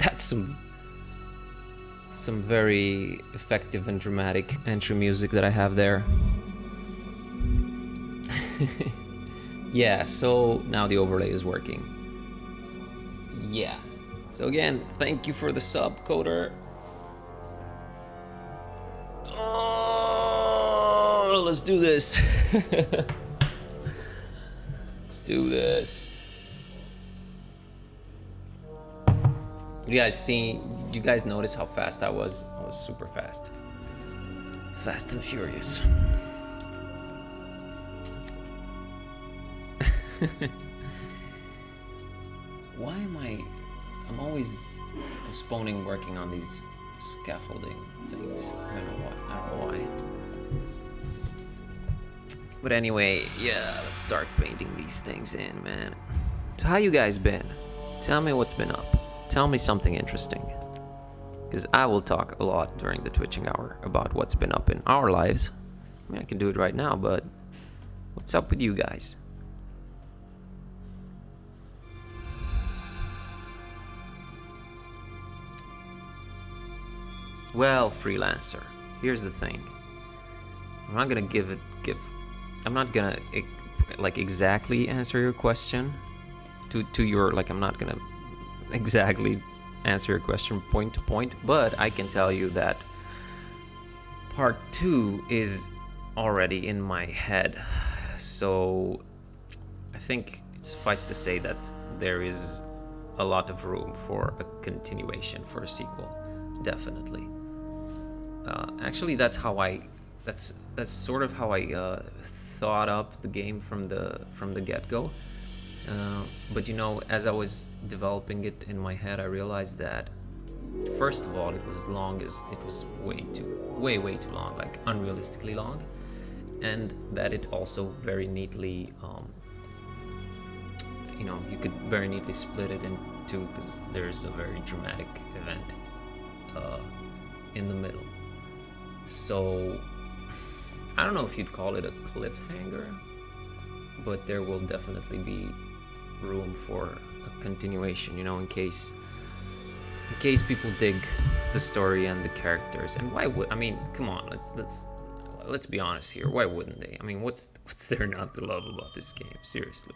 That's some very effective and dramatic entry music that I have there. Yeah, so now the overlay is working. Yeah. So again, thank you for the sub, Coder. Oh, let's do this. Let's do this. You guys notice how fast I was? I was super fast. Fast and furious. Why am I'm always postponing working on these scaffolding things. I don't know why. But anyway, yeah, let's start painting these things in, man. So how you guys been? Tell me what's been up. Tell me something interesting. Because I will talk a lot during the Twitching hour about what's been up in our lives. I mean, I can do it right now, but what's up with you guys? Well, freelancer, here's the thing. I'm not gonna I'm not gonna like exactly answer your question to your, like, I'm not gonna exactly answer your question point to point, but I can tell you that part 2 is already in my head. So I think it's suffice to say that there is a lot of room for a continuation, for a sequel, definitely. Actually, that's sort of how I thought up the game from the get-go. But you know, as I was developing it in my head, I realized that first of all, it was way too long, like unrealistically long, and that it also very neatly, you know, you could very neatly split it into, because there's a very dramatic event in the middle. So I don't know if you'd call it a cliffhanger, but there will definitely be room for a continuation, you know, in case people dig the story and the characters. And why would, I mean, come on, let's be honest here, why wouldn't they? I mean, what's there not to love about this game, seriously?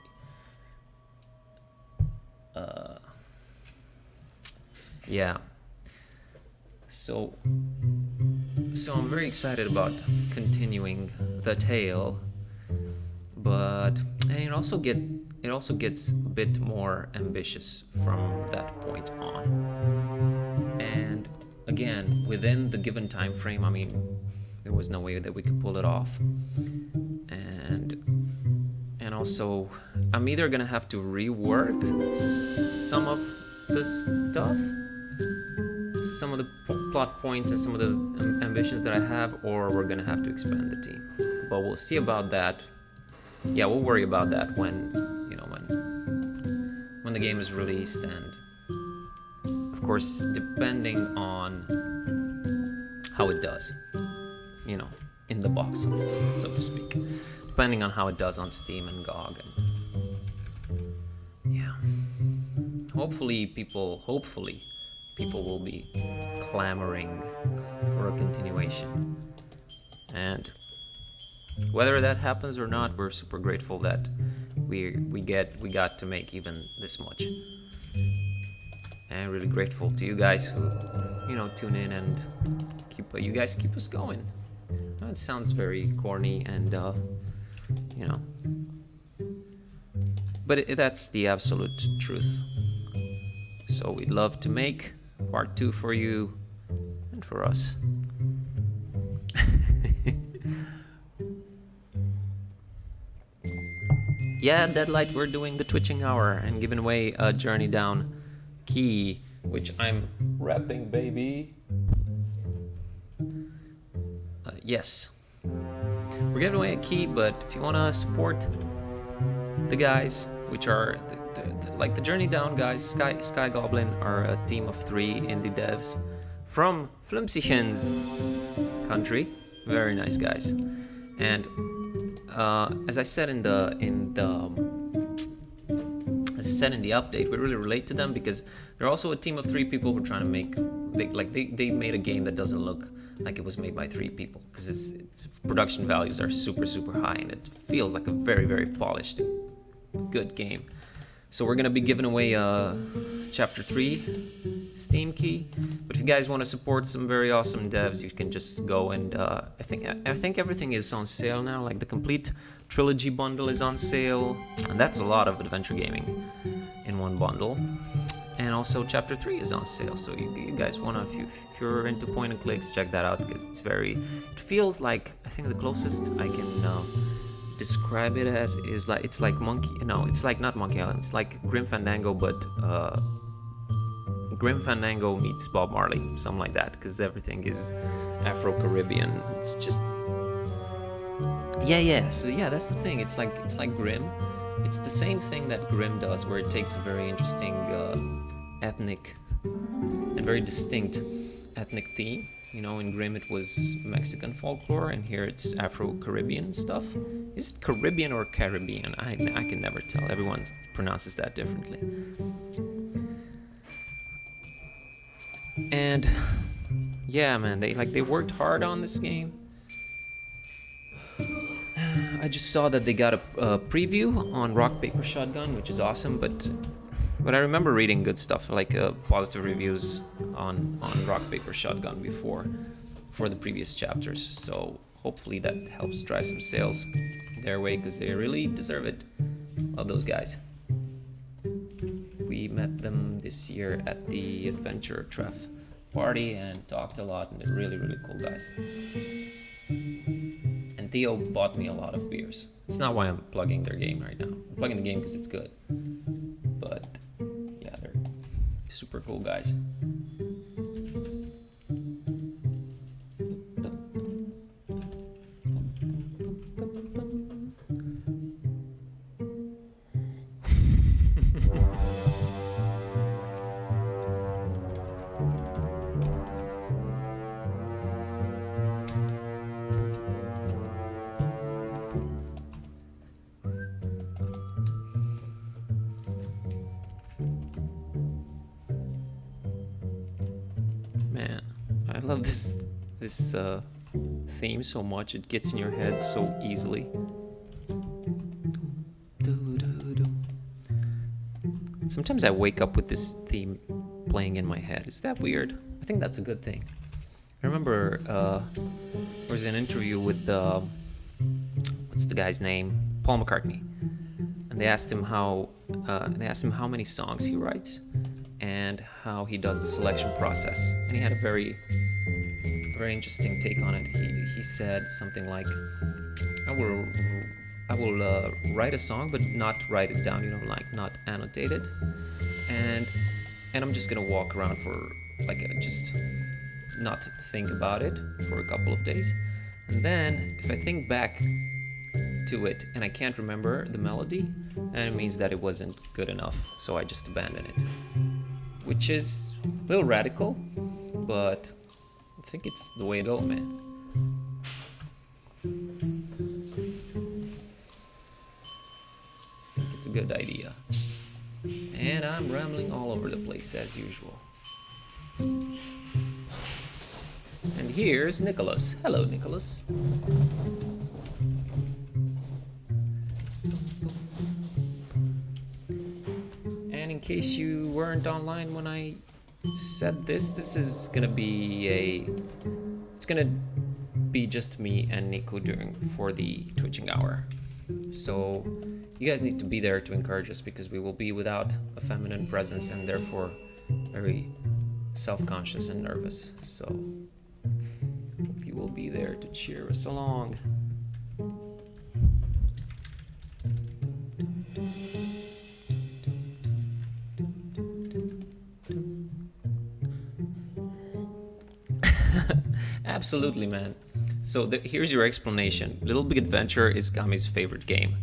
Yeah. So I'm very excited about continuing the tale, but it also gets a bit more ambitious from that point on. And again, within the given time frame, I mean, there was no way that we could pull it off. And also, I'm either gonna have to rework some of the stuff, some of the plot points and some of the ambitions that I have, or we're gonna have to expand the team. But we'll see about that. Yeah, we'll worry about that when the game is released, and of course, depending on how it does, you know, in the box office, so to speak. Depending on how it does on Steam and GOG, and yeah. Hopefully people will be clamoring for a continuation. And whether that happens or not, we're super grateful that we got to make even this much. And really grateful to you guys who, you know, tune in and you guys keep us going. It sounds very corny and you know, but that's the absolute truth. So we'd love to make part 2 for you and for us. Yeah, Deadlight, we're doing the Twitching hour and giving away a Journey Down key, which I'm wrapping, baby. Yes, we're giving away a key, but if you want to support the guys, which are like the Journey Down guys, Sky Goblin are a team of 3 indie devs from Flimsichens country, very nice guys. And as I said in the update, we really relate to them because They're also a team of 3 people who are trying to make they made a game that doesn't look like it was made by 3 people, because its production values are super high, and it feels like a very polished, good game. So we're gonna be giving away chapter 3 Steam key. But if you guys want to support some very awesome devs, you can just go and I think everything is on sale now. Like the complete trilogy bundle is on sale, and that's a lot of adventure gaming in one bundle. And also chapter 3 is on sale, so you guys wanna, if you're into point and clicks, check that out, because it feels like, I think the closest I can describe it as is like, it's like it's like not Monkey Island, it's like Grim Fandango, but Grim Fandango meets Bob Marley, something like that, because everything is Afro-Caribbean. It's just so that's the thing. It's like Grim. It's the same thing that Grimm does, where it takes a very interesting ethnic and very distinct ethnic theme. You know, in Grimm it was Mexican folklore, and here it's Afro-Caribbean stuff. Is it Caribbean or Caribbean? I can never tell. Everyone pronounces that differently. And yeah, man, they worked hard on this game. I just saw that they got a preview on Rock Paper Shotgun, which is awesome, but I remember reading good stuff, like positive reviews on Rock Paper Shotgun before, for the previous chapters. So hopefully that helps drive some sales their way, because they really deserve it. Love those guys. We met them this year at the Adventure Treff party and talked a lot, and they're really cool guys. And Theo bought me a lot of beers. It's not why I'm plugging their game right now. I'm plugging the game because it's good. But yeah, they're super cool guys. Man, I love this theme so much. It gets in your head so easily. Sometimes I wake up with this theme playing in my head. Is that weird? I think that's a good thing. I remember there was an interview with what's the guy's name? Paul McCartney, and they asked him how many songs he writes and how he does the selection process. And he had a very interesting take on it. He said something like, I will write a song, but not write it down, like not annotate it, and I'm just gonna walk around for just not think about it for a couple of days, and then if I think back to it and I can't remember the melody, then it means that it wasn't good enough, so I just abandon it. Which is a little radical, but I think it's the way to go, man. I think it's a good idea. And I'm rambling all over the place as usual. And here's Nicholas. Hello, Nicholas. And in case you weren't online when I said this is gonna be it's gonna be just me and Nico for the Twitching hour. So you guys need to be there to encourage us, because we will be without a feminine presence and therefore very self-conscious and nervous. So hope you will be there to cheer us along. Absolutely, man. So here's your explanation. Little Big Adventure is Kami's favorite game.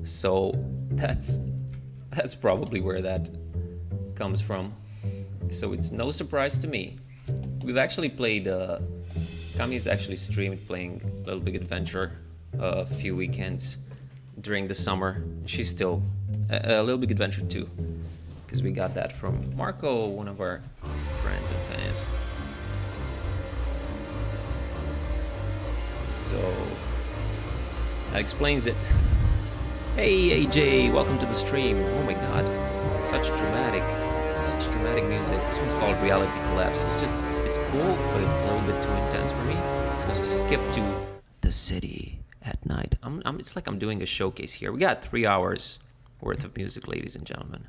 So that's probably where that comes from. So it's no surprise to me. We've actually played, Kami's actually streamed playing Little Big Adventure a few weekends during the summer. She's still, Little Big Adventure 2. because we got that from Marco, one of our friends and fans. So that explains it. Hey AJ, welcome to the stream. Oh my god, such dramatic music. This one's called Reality Collapse. It's cool, but it's a little bit too intense for me. So let's just skip to the city at night. It's like I'm doing a showcase here. We got 3 hours worth of music, ladies and gentlemen,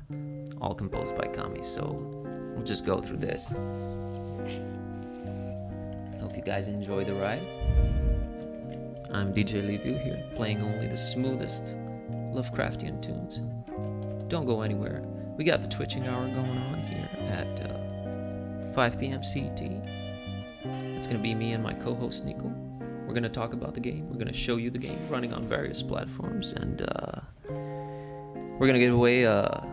all composed by Kami. So we'll just go through this. Hope you guys enjoy the ride. I'm DJ Liviu here, playing only the smoothest Lovecraftian tunes. Don't go anywhere. We got the Twitching hour going on here at 5 p.m. CET. It's going to be me and my co-host Nico. We're going to talk about the game. We're going to show you the game running on various platforms, and we're going to give away a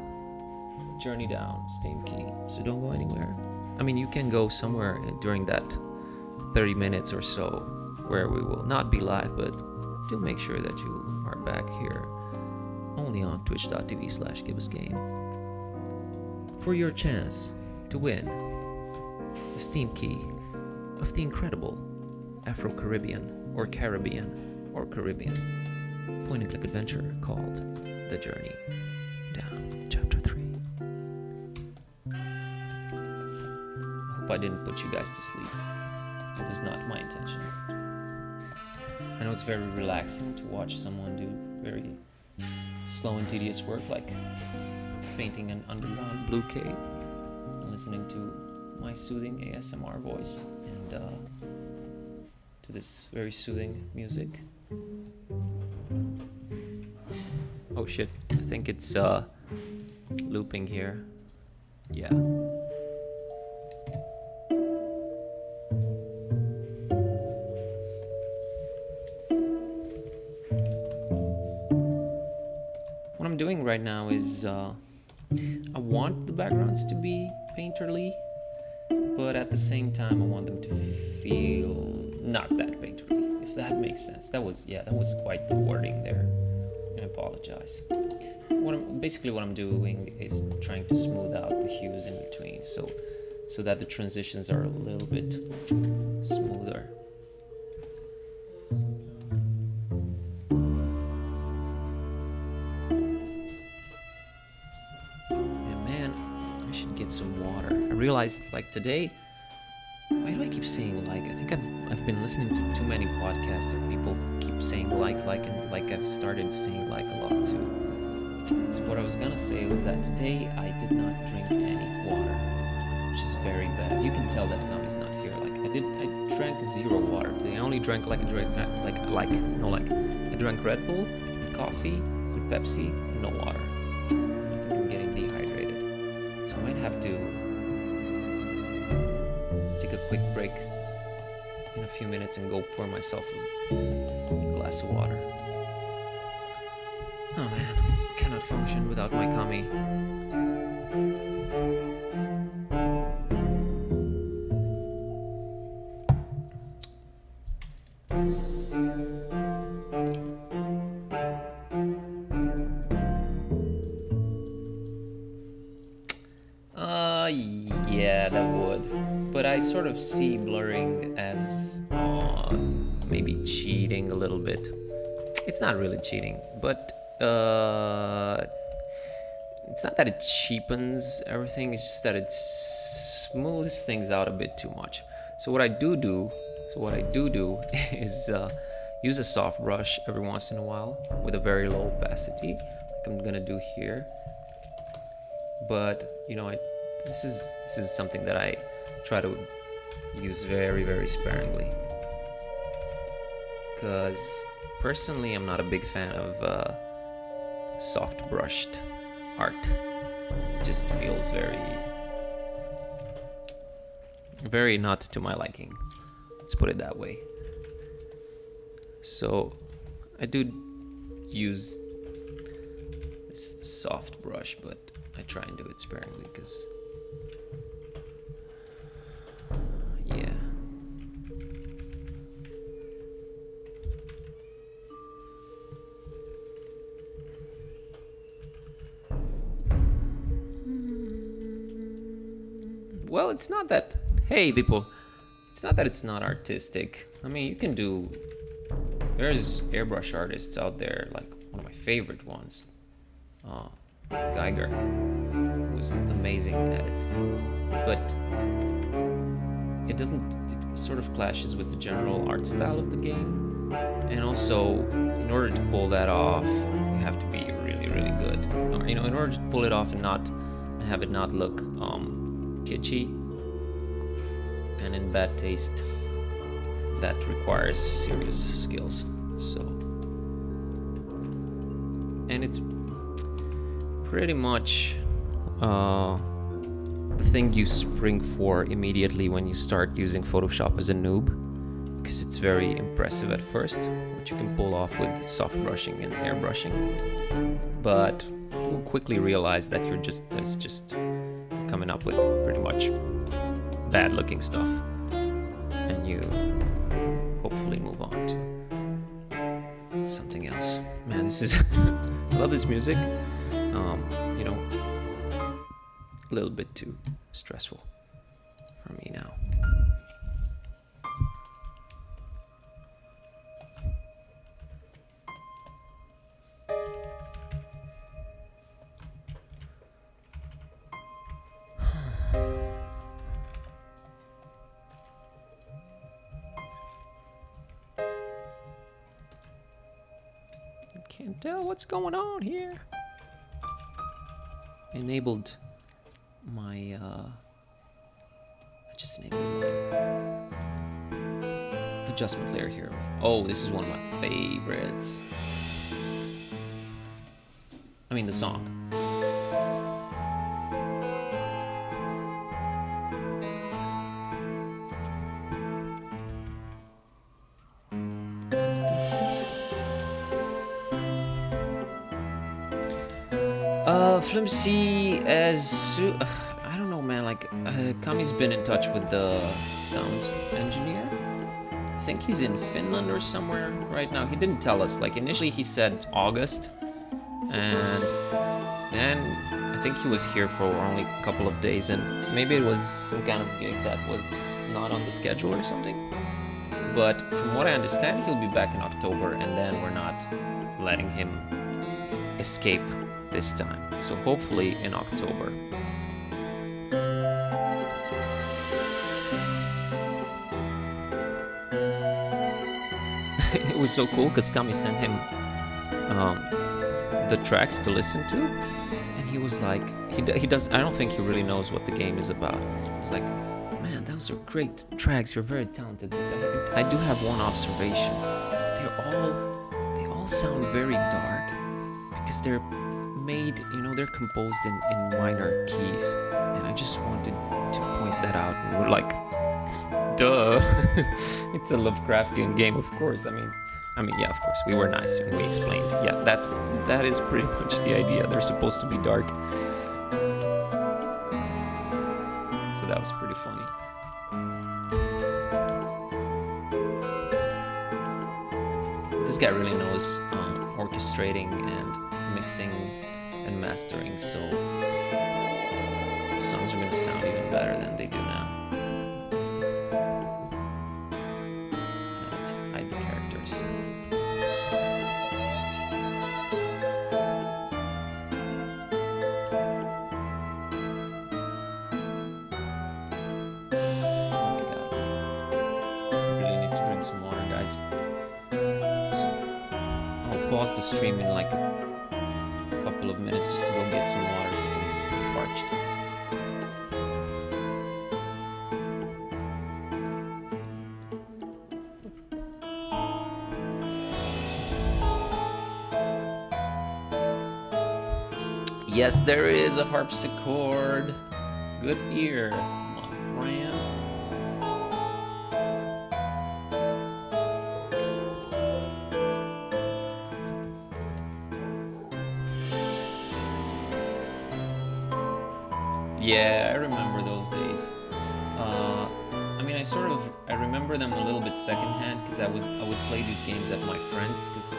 journey down Steam key. So don't go anywhere. I mean, you can go somewhere during that 30 minutes or so where we will not be live, but do make sure that you are back here only on twitch.tv/giveusgame for your chance to win the Steam key of the incredible Afro-Caribbean or Caribbean point and click adventure called The Journey Down Chapter 3. I hope I didn't put you guys to sleep. It was not my intention. I know it's very relaxing to watch someone do very slow and tedious work like painting an underground blue cave and listening to my soothing ASMR voice and to this very soothing music. Oh shit, I think it's looping here. Yeah. What I'm doing right now is I want the backgrounds to be painterly, but at the same time I want them to feel not that painterly, if that makes sense. That was quite the wording there. I apologize. What I'm doing is trying to smooth out the hues in between, so that the transitions are a little bit smoother. Some water. I realized, like, today, why do I keep saying like? I think I've been listening to too many podcasts and people keep saying like, and like I've started saying like a lot too. So what I was gonna say was that today I did not drink any water, which is very bad. You can tell that Kami's not here. Like I drank 0 water today. I only drank I drank Red Bull, and coffee, and Pepsi, and no water. I think I'm getting dehydrated. So I might have to take a quick break in a few minutes and go pour myself a glass of water. Oh man, cannot function without my Kami. Yeah, that would. But I sort of see blurring as maybe cheating a little bit. It's not really cheating, but it's not that it cheapens everything, it's just that it smooths things out a bit too much. So what I do is use a soft brush every once in a while with a very low opacity, like I'm gonna do here. But you know, this is something that I try to use very, very sparingly, because personally I'm not a big fan of soft brushed art. It just feels very not to my liking. Let's put it that way. So I do use this soft brush, but I try and do it sparingly because yeah. well, it's not that. Hey, people, it's not that it's not artistic. I mean, you can do. There's airbrush artists out there, like one of my favorite ones, Geiger, who's amazing at it. But it doesn't. It sort of clashes with the general art style of the game, and also, in order to pull that off, you have to be really, really good. Or, in order to pull it off and have it not look kitschy and in bad taste, that requires serious skills. So, and it's pretty much the thing you spring for immediately when you start using Photoshop as a noob, because it's very impressive at first, which you can pull off with soft brushing and airbrushing, but you'll quickly realize that it's just coming up with pretty much bad looking stuff, and you hopefully move on to something else. Man, this is I love this music. A little bit too stressful for me now. Can't tell what's going on here. Enabled my I just enabled my adjustment layer here. Oh, this is one of my favorites. I mean the song. Flimsy as I don't know, man. Like Kami's been in touch with the sound engineer. I think he's in Finland or somewhere right now. He didn't tell us. Like initially he said August, and then I think he was here for only a couple of days, and maybe it was some kind of gig that was not on the schedule or something. But from what I understand, he'll be back in October, and then we're not letting him escape this time. So hopefully in October. It was so cool because Kami sent him the tracks to listen to, and he was like, he does. I don't think he really knows what the game is about. He was like, man, those are great tracks. You're very talented. I do have one observation. They all sound very dark because they're made, they're composed in minor keys, and I just wanted to point that out. And we're like, duh. It's a Lovecraftian game, of course. I mean, yeah, of course. We were nice and we explained. Yeah, that is pretty much the idea. They're supposed to be dark. So that was pretty funny. This guy really knows orchestrating and mixing and mastering, so songs are going to sound even better than they do now. Let's hide the characters. Oh my god. Really need to drink some water, guys. So I'll pause the stream in like a couple of minutes just to go get some water because I'm parched. Yes, there is a harpsichord. Good ear, my friend. Yeah, I remember those days. I remember them a little bit secondhand because I would play these games at my friends because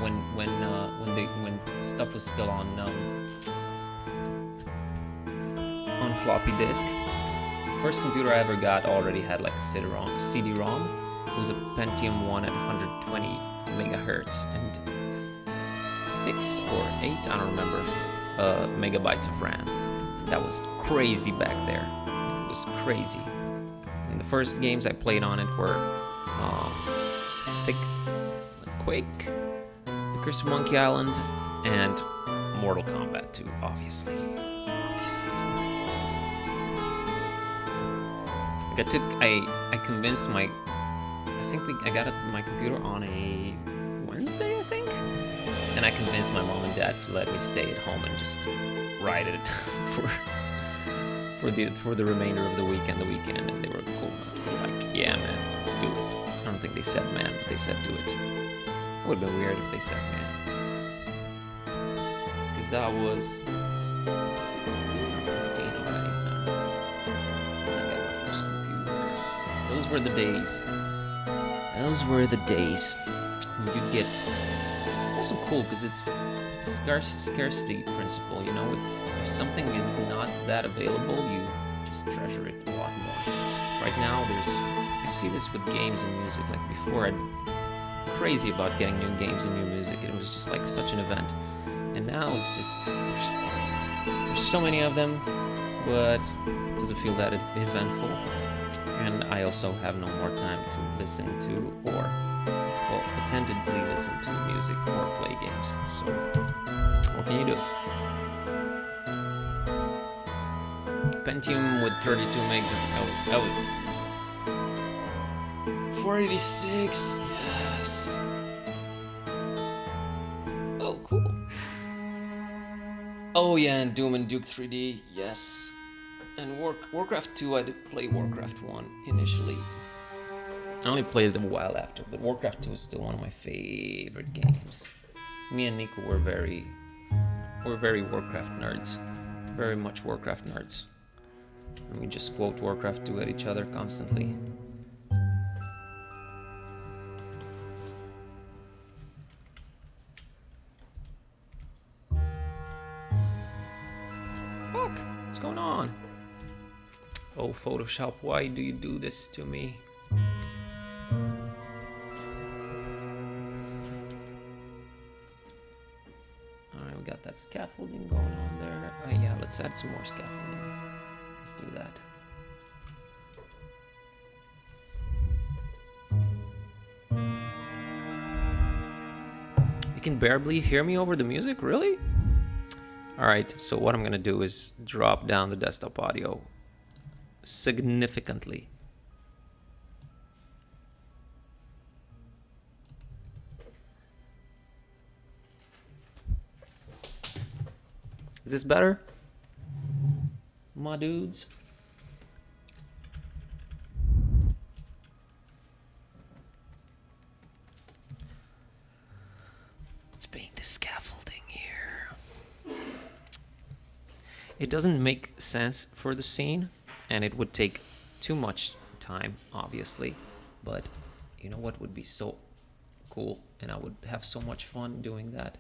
when stuff was still on floppy disk, first computer I ever got already had like a CD-ROM. It was a Pentium 1 at 120 megahertz and 6 or 8, I don't remember, megabytes of RAM. That was crazy back there. It was crazy. And the first games I played on it were Quake, The Curse of Monkey Island, and Mortal Kombat 2, obviously. Like I convinced my, I got my computer on a Wednesday, I think, and I convinced my mom and dad to let me stay at home and just ride it for the remainder of the weekend, and they were cool enough to be like, yeah, man, do it. I don't think they said man, but they said do it. It would have been weird if they said man. Because I was 16 or 15 already when I got my first computer. Those were the days. You'd get also cool because it's the scarcity principle, you know. If something is not that available, you just treasure it a lot more. Right now, I see this with games and music. Like before, I'd crazy about getting new games and new music. It was just like such an event. And now it's just there's so many of them, but it doesn't feel that eventful. And I also have no more time to listen to or attentively listen to music or play games. So what can you do? Pentium with 32 megs of, that was 486. Yes. Oh, cool. Oh yeah, and Doom and Duke 3D. Yes. And Warcraft 2, I did play Warcraft 1 initially. I only played it a while after, but Warcraft 2 is still one of my favorite games. Me and Nico were very Warcraft nerds. Very much Warcraft nerds. And we just quote Warcraft 2 at each other constantly. Fuck! What's going on? Oh, Photoshop, why do you do this to me? Alright, we got that scaffolding going on there. Yeah, let's add some more scaffolding. Let's do that. You can barely hear me over the music? Really? Alright, so what I'm gonna do is drop down the desktop audio significantly. Is this better, my dudes? Let's paint the scaffolding here. It doesn't make sense for the scene, and it would take too much time, obviously, but you know what would be so cool, and I would have so much fun doing that,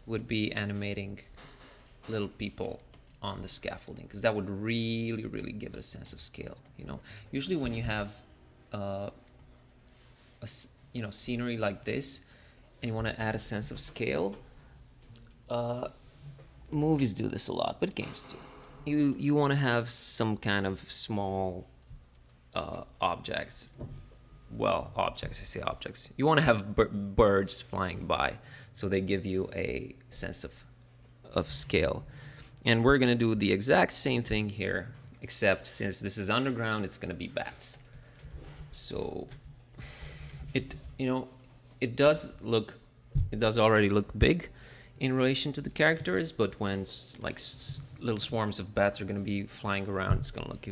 would be animating little people on the scaffolding, because that would really give it a sense of scale. You know, usually when you have scenery like this and you want to add a sense of scale, movies do this a lot, but games too. You want to have some kind of small objects. Well, objects, I say objects. You want to have birds flying by, so they give you a sense of scale. And we're gonna do the exact same thing here, except since this is underground, it's gonna be bats. So it does already look big in relation to the characters, but when like little swarms of bats are gonna be flying around, it's gonna look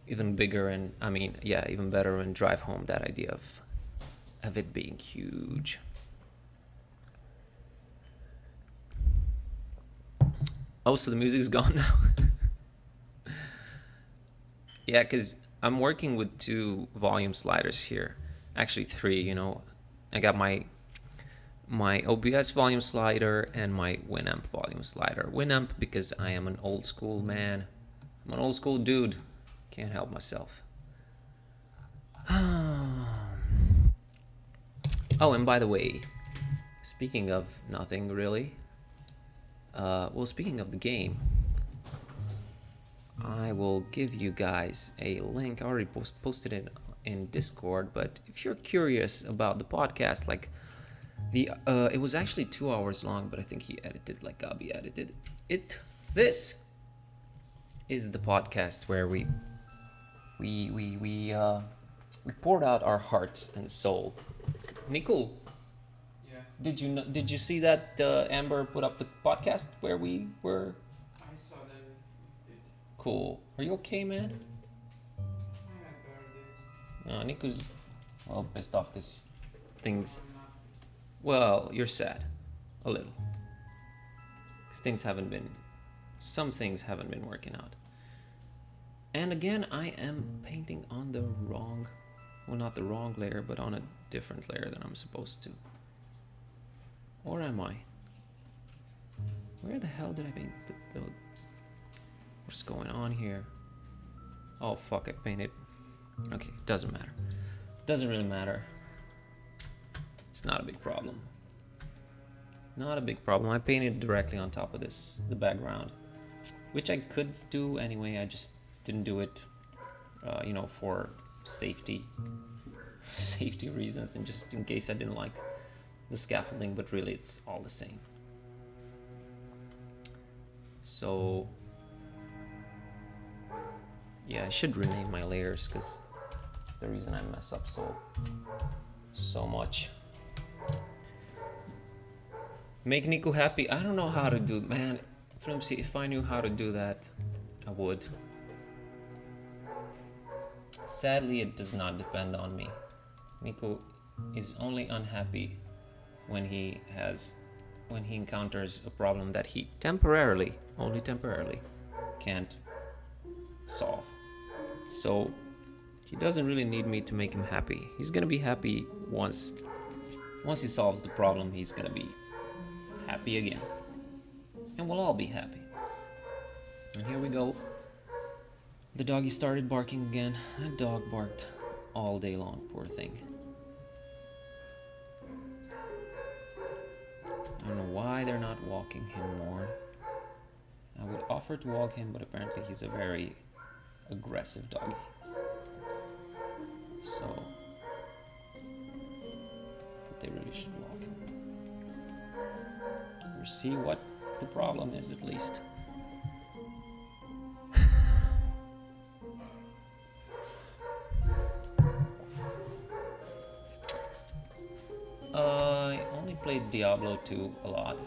even bigger, and even better, and drive home that idea of it being huge. Oh, so the music's gone now. Yeah, because I'm working with 2 volume sliders here. Actually 3, you know. I got my OBS volume slider and my Winamp volume slider. Winamp because I am an old school man. I'm an old school dude. Can't help myself. Oh, and by the way, speaking of nothing really, well, speaking of the game, I will give you guys a link. I already posted it in Discord, but if you're curious about the podcast, like it was actually 2 hours long, but I think he edited like Gabi edited it. This is the podcast where we poured out our hearts and soul. Nico, Yes. did you see that Amber put up the podcast where we were? I saw that it. Cool. Are you okay, man? I had better days. Nico's well pissed off because things. I'm not pissed. Well, you're sad, a little, because some things haven't been working out. And again, I am painting on the wrong, well, not the wrong layer, but on a different layer than I'm supposed to. Or am I? Where the hell did I paint the what's going on here? Oh fuck, I painted. Okay, doesn't matter. Doesn't really matter. It's not a big problem. Not a big problem. I painted directly on top of the background, which I could do anyway. I just didn't do it, for safety reasons, and just in case I didn't like the scaffolding. But really, it's all the same. So yeah, I should rename my layers because it's the reason I mess up so much. Make Nico happy. I don't know how to do, man. Flimsy, if I knew how to do that, I would. Sadly, it does not depend on me. Nico is only unhappy when he encounters a problem that he only temporarily, can't solve. So he doesn't really need me to make him happy. He's gonna be happy once he solves the problem. He's gonna be happy again, and we'll all be happy. And here we go. The doggy started barking again. That dog barked all day long, poor thing. I don't know why they're not walking him more. I would offer to walk him, but apparently he's a very aggressive doggy. So they really should walk him. Or see what the problem is at least. I only played Diablo 2 a lot.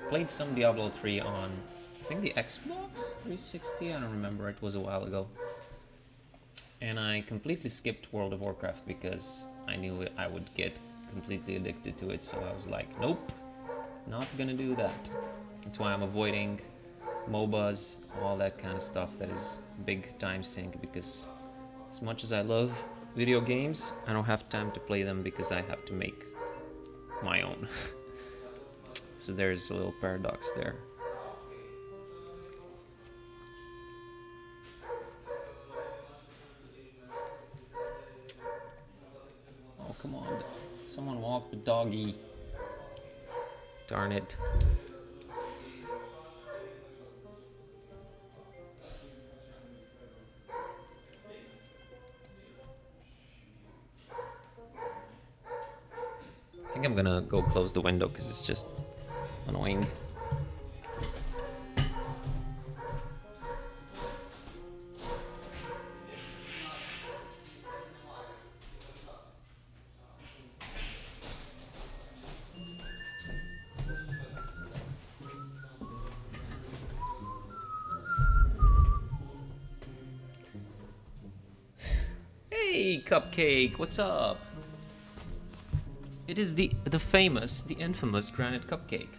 Played some Diablo 3 on, I think, the Xbox 360. I don't remember. It was a while ago. And I completely skipped World of Warcraft because I knew I would get completely addicted to it. So I was like, nope, not gonna do that. That's why I'm avoiding MOBAs, all that kind of stuff that is big time sink, because as much as I love video games, I don't have time to play them because I have to make my own. So there's a little paradox there. Oh, come on. Someone walk the doggy. Darn it. I think I'm gonna go close the window because it's just annoying. Hey, Cupcake, what's up? It is the famous, the infamous Granite Cupcake.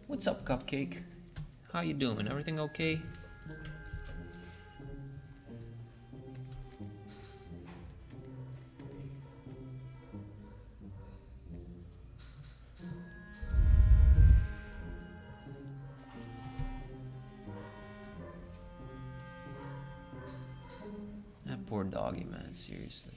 What's up, Cupcake? How you doing? Everything okay? Poor doggy, man, seriously.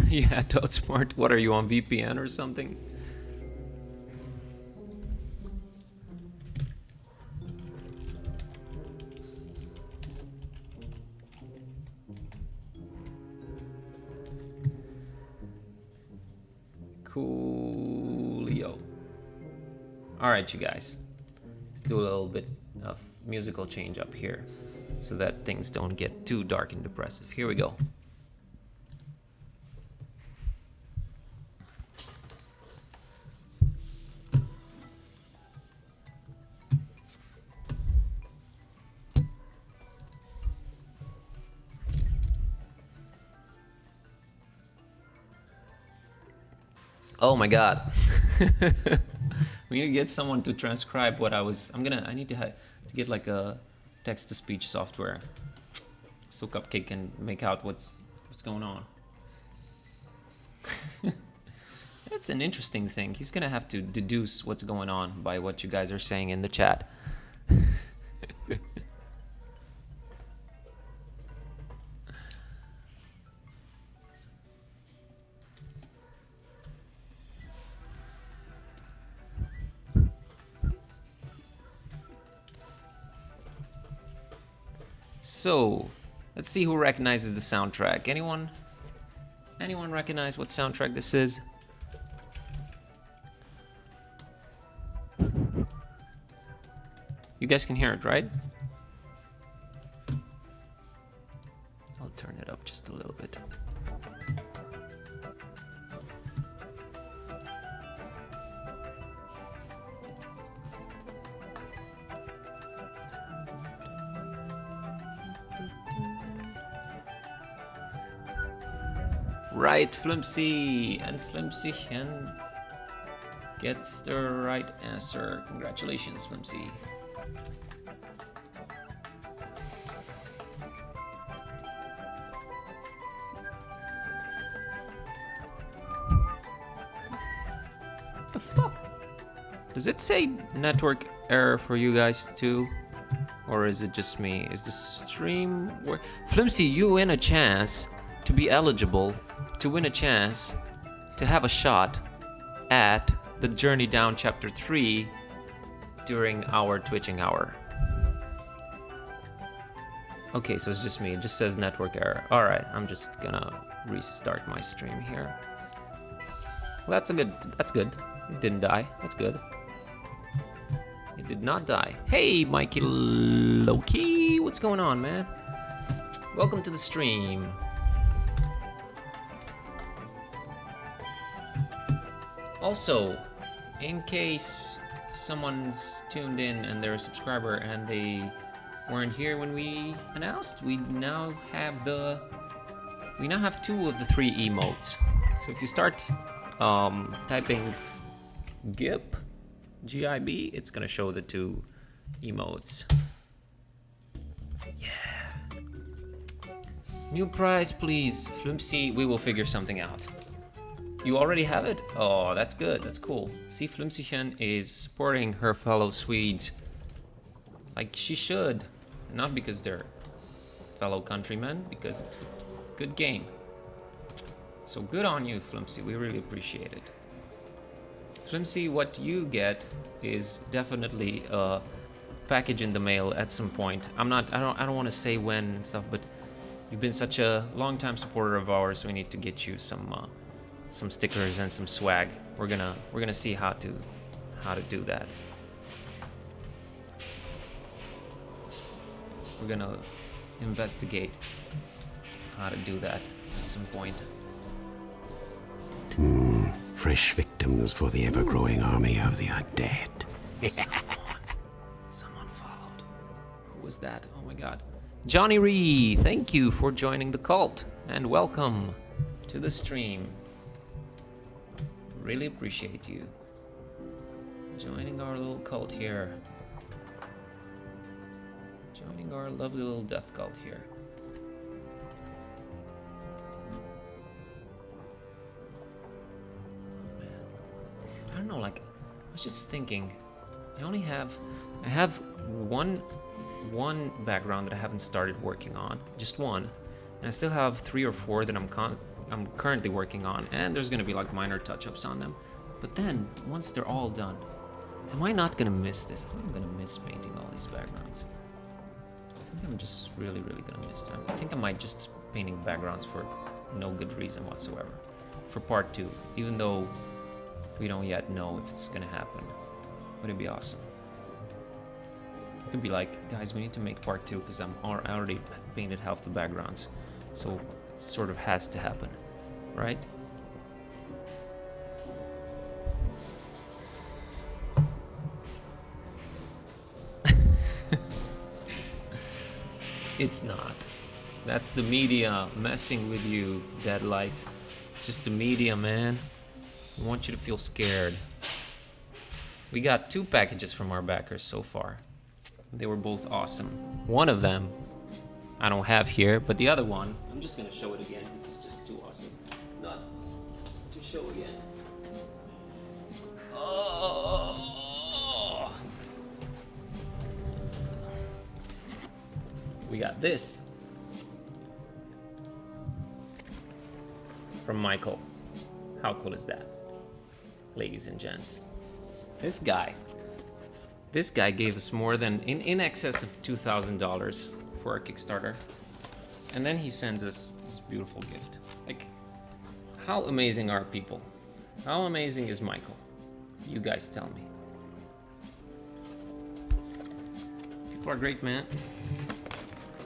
Yeah, Toad Smart, what are you on VPN or something? Coolio. Alright, you guys. Let's do a little bit of musical change up here so that things don't get too dark and depressive. Here we go. Oh my god. We need to get someone to transcribe what I need to get like a text-to-speech software so Cupcake can make out what's going on. That's an interesting thing. He's gonna have to deduce what's going on by what you guys are saying in the chat. So, let's see who recognizes the soundtrack. Anyone recognize what soundtrack this is? You guys can hear it, right? I'll turn it up just a little bit. Right, Flimsy, and Flimsy gets the right answer. Congratulations, Flimsy. What the fuck? Does it say network error for you guys too? Or is it just me? Is the stream work? Flimsy, you win a chance to be eligible to win a chance to have a shot at the Journey Down Chapter 3 during our Twitching hour. Okay, so it's just me. It just says network error. Alright, I'm just gonna restart my stream here. Well, that's good. It didn't die. That's good. It did not die. Hey, Mikey Loki, what's going on, man? Welcome to the stream. Also, in case someone's tuned in and they're a subscriber and they weren't here when we announced, we now have two of the 3 emotes. So if you start typing GIB, G-I-B, it's gonna show the 2 emotes. Yeah. New prize, please, Flimsy. We will figure something out. You already have it? Oh, that's good. That's cool. See, Flimsichen is supporting her fellow Swedes like she should. Not because they're fellow countrymen, because it's a good game. So good on you, Flimsy. We really appreciate it. Flimsy, what you get is definitely a package in the mail at some point. I don't want to say when and stuff, but you've been such a long-time supporter of ours. We need to get you some stickers and some swag. We're gonna see how to do that. We're gonna investigate how to do that at some point. Fresh victims for the ever-growing army of the undead. Someone followed. Who was that? Oh my god. Johnny Ree, thank you for joining the cult and welcome to the stream. Really appreciate you joining our little cult here. Joining our lovely little death cult here. know, like, I was just thinking, I have one background that I haven't started working on, just one, and I still have 3 or 4 that I'm currently working on, and there's gonna be like minor touch-ups on them. But then once they're all done, am I not gonna miss this? I think I'm gonna miss painting all these backgrounds. I think I'm just really gonna miss them. I think I might just painting backgrounds for no good reason whatsoever for part 2, even though we don't yet know if it's gonna happen. But it'd be awesome. It could be like, guys, we need to make part 2 because I already painted half the backgrounds, so it sort of has to happen, right? It's not. That's the media messing with you, Deadlight. It's just the media, man. I want you to feel scared. We got 2 packages from our backers so far. They were both awesome. One of them I don't have here, but the other one, I'm just gonna show it again because it's just too awesome not to show again. Oh! We got this from Michael. How cool is that, ladies and gents? This guy gave us more than in excess of $2,000 for our Kickstarter, and then he sends us this beautiful gift. Like, how amazing are people? How amazing is Michael? You guys tell me. People are great, man.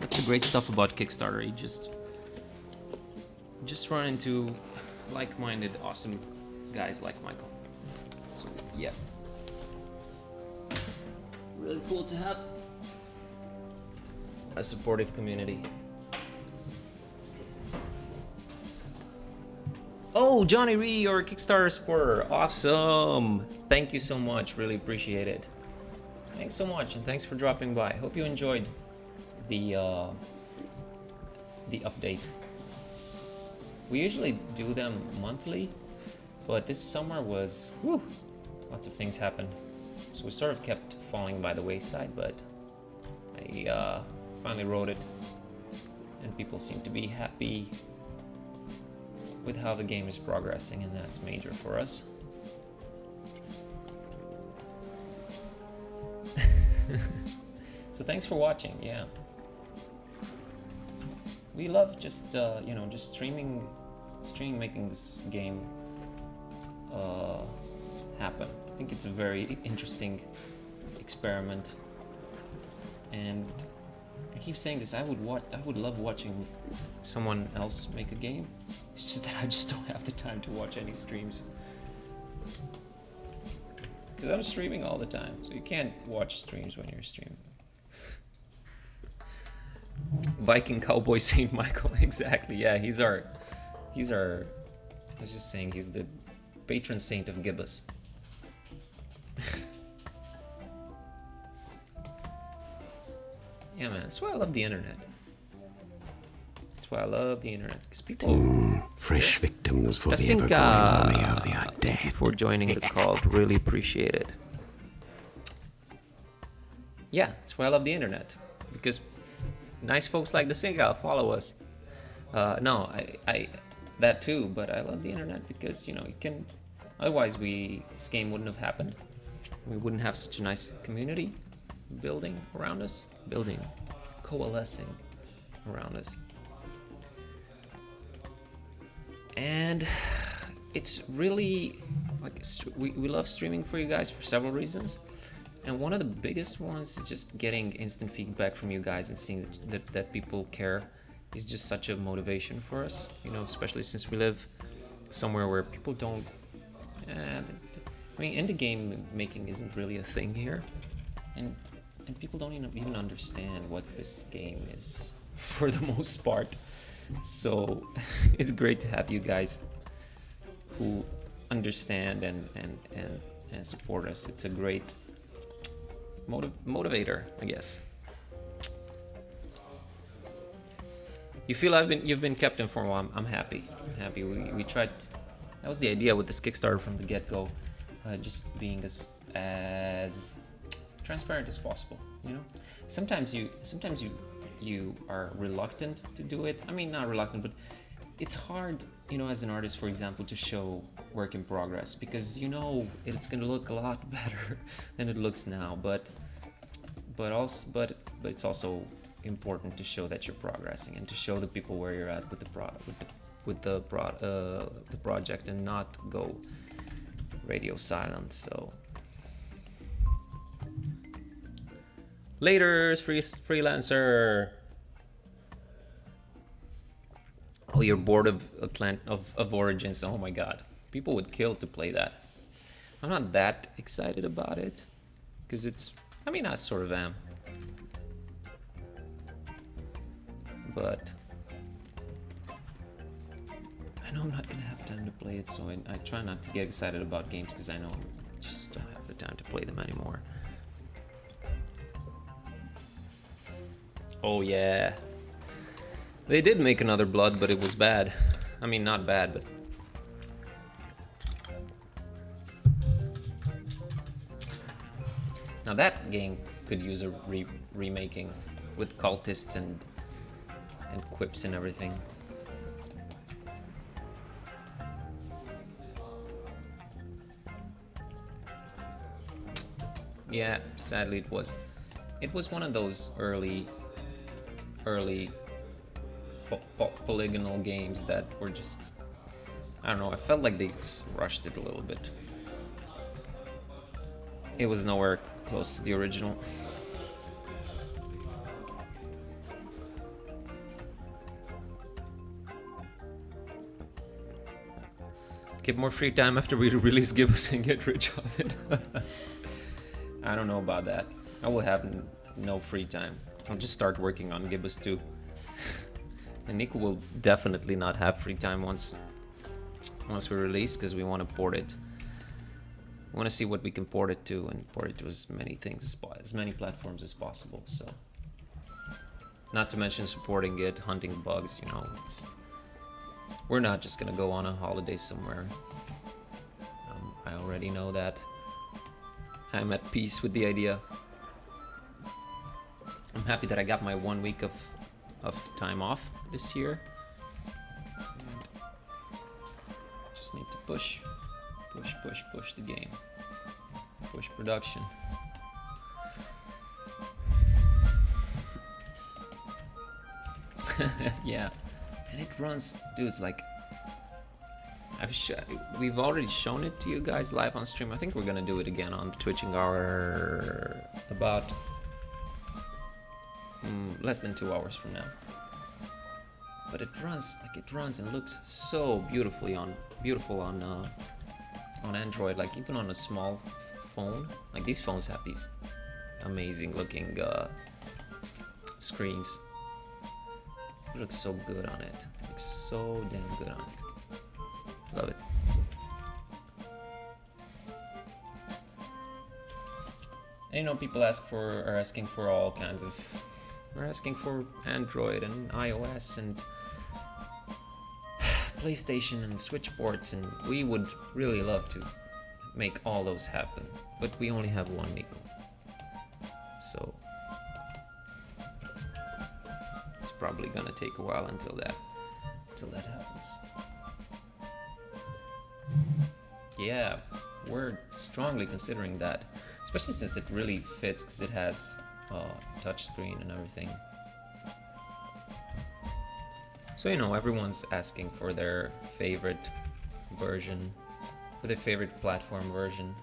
That's the great stuff about Kickstarter. You just run into like-minded, awesome guys like Michael. So yeah, really cool to have a supportive community. Oh, Johnny Ree, you're a Kickstarter supporter. Awesome. Thank you so much. Really appreciate it. Thanks so much, and thanks for dropping by. Hope you enjoyed the update. We usually do them monthly, but this summer was, whew, lots of things happened. So we sort of kept falling by the wayside, but I finally wrote it, and people seem to be happy with how the game is progressing, and that's major for us. So thanks for watching. Yeah, we love just just streaming, making this game happen. I think it's a very interesting experiment, and I keep saying this. I would love watching someone else make a game. It's just that I just don't have the time to watch any streams, because I'm streaming all the time. So you can't watch streams when you're streaming. Viking Cowboy Saint Michael, exactly. Yeah, he's our. I was just saying, he's the patron saint of Gibbous. Yeah, man, that's why I love the internet. That's why I love the internet, because people... Fresh victims for the Kasinka, ever-growing army of the undead. thank you for joining the call. Really appreciate it. Yeah, that's why I love the internet, because nice folks like the Singal follow us. No, I that too, but I love the internet because, you can... Otherwise, this game wouldn't have happened. We wouldn't have such a nice community building around us. Coalescing around us. And it's really, we love streaming for you guys for several reasons. And one of the biggest ones is just getting instant feedback from you guys and seeing that people care is just such a motivation for us, especially since we live somewhere where people don't... indie game making isn't really a thing here. And people don't even understand what this game is for the most part. So it's great to have you guys who understand and support us. It's a great motivator, I guess. You feel you've been kept informed? Well, I'm happy. I'm happy. We tried. That was the idea with this Kickstarter from the get-go. just being as transparent as possible. You know, sometimes you are reluctant to do it. I mean, not reluctant, but it's hard, you know, as an artist, for example, to show work in progress, because you know it's gonna look a lot better than it looks now. But it's also important to show that you're progressing and to show the people where you're at with the project, and not go radio silent. So later, freelancer. Oh, you're bored of Origins. Oh my god, people would kill to play that. I'm not that excited about it, because it's, I mean, I sort of am, but I know I'm not gonna have time to play it, so I try not to get excited about games, because I know I just don't have the time to play them anymore. Oh yeah, they did make another Blood, but it was bad. I mean, not bad, but now that game could use a remaking with cultists and quips and everything. Yeah, sadly it was one of those early polygonal games that were just, I don't know, I felt like they rushed it a little bit. It was nowhere close to the original. Give more free time after we release Gibbous and get rich of it. I don't know about that. I will have no free time. I'll just start working on Gibbous 2. And Nico will definitely not have free time once we release, because we want to port it. We want to see what we can port it to, and port it to as many things, as many platforms as possible. So, not to mention supporting it, hunting bugs. You know, we're not just gonna go on a holiday somewhere. I already know that. I'm at peace with the idea. I'm happy that I got my 1 week of time off this year. And just need to push the game. Push production. Yeah, and it runs, dudes. Like, we've already shown it to you guys live on stream. I think we're gonna do it again on the Twitching Hour about less than 2 hours from now. But it runs and looks so beautiful on Android. Like, even on a small phone, like these phones have these amazing looking screens. It looks so good on it. It looks so damn good on it. Love it. And you know, people are asking for all kinds of. We're asking for Android and iOS and PlayStation and Switch ports, and we would really love to make all those happen. But we only have one Nico, so it's probably gonna take a while until that happens. Yeah, we're strongly considering that, especially since it really fits, because it has touchscreen and everything. So, you know, everyone's asking for their favorite version, for their favorite platform version.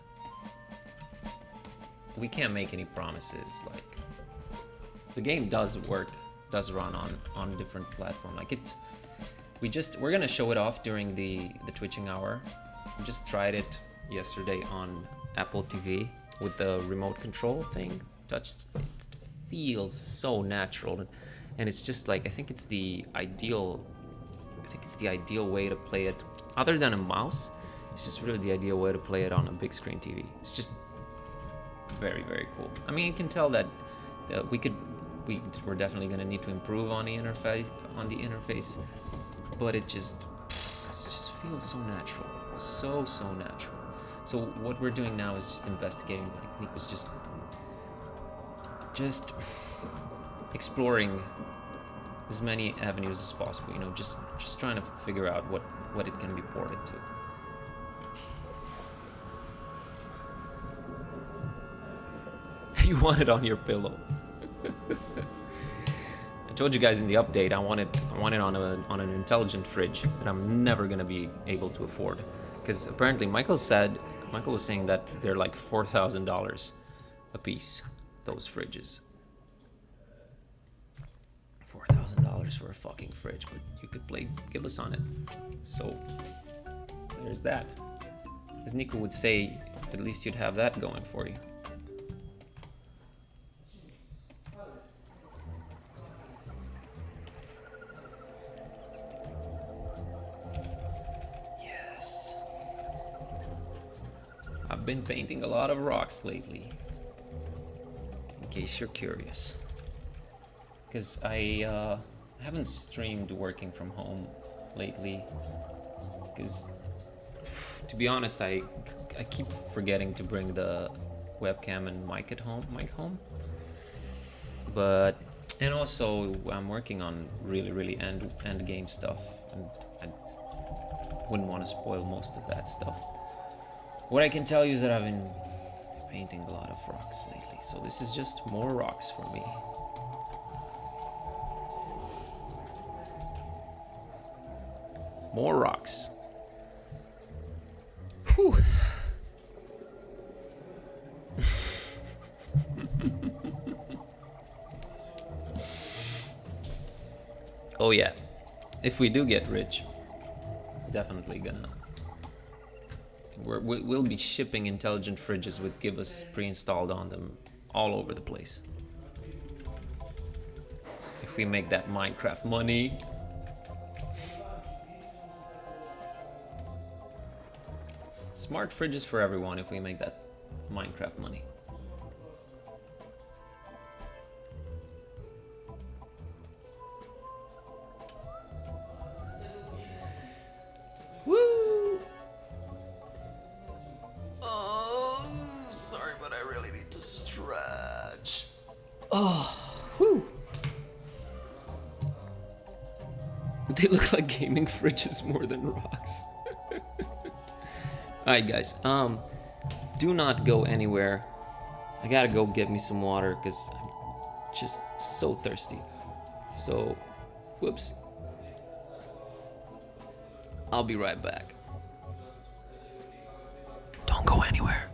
We can't make any promises. Like, the game does run on different platform. Like, we're gonna show it off during the Twitching Hour. We just tried it yesterday on Apple TV with the remote control thing. It feels so natural, and it's just like, I think it's the ideal way to play it, other than a mouse. It's just really the ideal way to play it on a big screen TV. It's just very, very cool. I mean, you can tell that we're definitely going to need to improve on the interface, but it just feels so natural, so natural. So what we're doing now is just investigating. Like Nick was just exploring as many avenues as possible. You know, just trying to figure out what it can be ported to. You want it on your pillow. I told you guys in the update I want it on an intelligent fridge that I'm never gonna be able to afford, because apparently Michael was saying that they're like $4,000 a piece, those fridges. $4,000 for a fucking fridge, but you could play Gibbous on it. So there's that. As Nico would say, at least you'd have that going for you. Yes. I've been painting a lot of rocks lately, in case you're curious. Because I haven't streamed working from home lately, because to be honest, I keep forgetting to bring the webcam and mic home. But, and also I'm working on really end game stuff, and I wouldn't want to spoil most of that stuff. What I can tell you is that I've been painting a lot of rocks lately, so this is just more rocks for me. More rocks. Whew. Oh yeah, if we do get rich, definitely gonna. We'll be shipping intelligent fridges with Gibbous pre-installed on them all over the place. If we make that Minecraft money. Smart fridges for everyone if we make that Minecraft money. Woo! Oh, sorry, but I really need to stretch. Oh, whew. They look like gaming fridges more than rocks. Alright guys, do not go anywhere. I gotta go get me some water because I'm just so thirsty. So, whoops. I'll be right back. Don't go anywhere.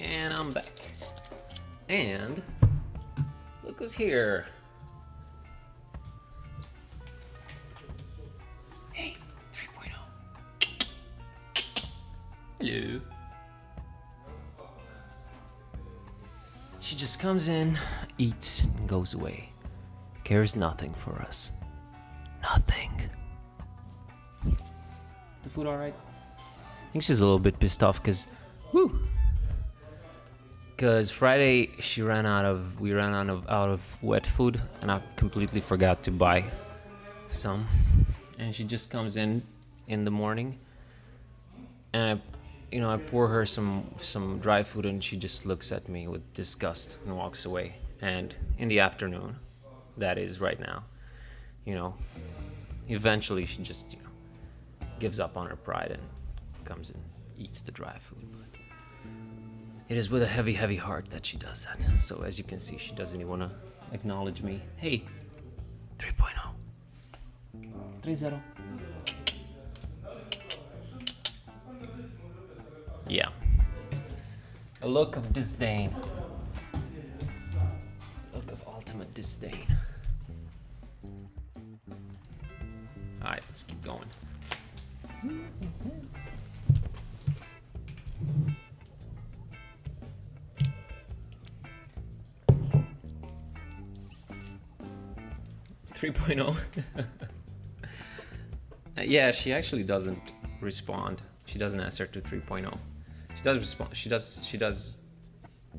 And I'm back. And look who's here. Hey, 3.0. Hello. She just comes in, eats, and goes away. Cares nothing for us. Nothing. food all right? I think she's a little bit pissed off because, because Friday we ran out of wet food, and I completely forgot to buy some. And she just comes in the morning, and I pour her some dry food, and she just looks at me with disgust and walks away. And in the afternoon, that is right now, eventually she just gives up on her pride and comes and eats the dry food. But it is with a heavy, heavy heart that she does that. So as you can see, she doesn't even want to acknowledge me. Hey, 3.0. 3.0. Yeah. A look of disdain. Look of ultimate disdain. Alright, let's keep going. Yeah, she actually doesn't respond. She doesn't answer to 3.0. She does respond. She does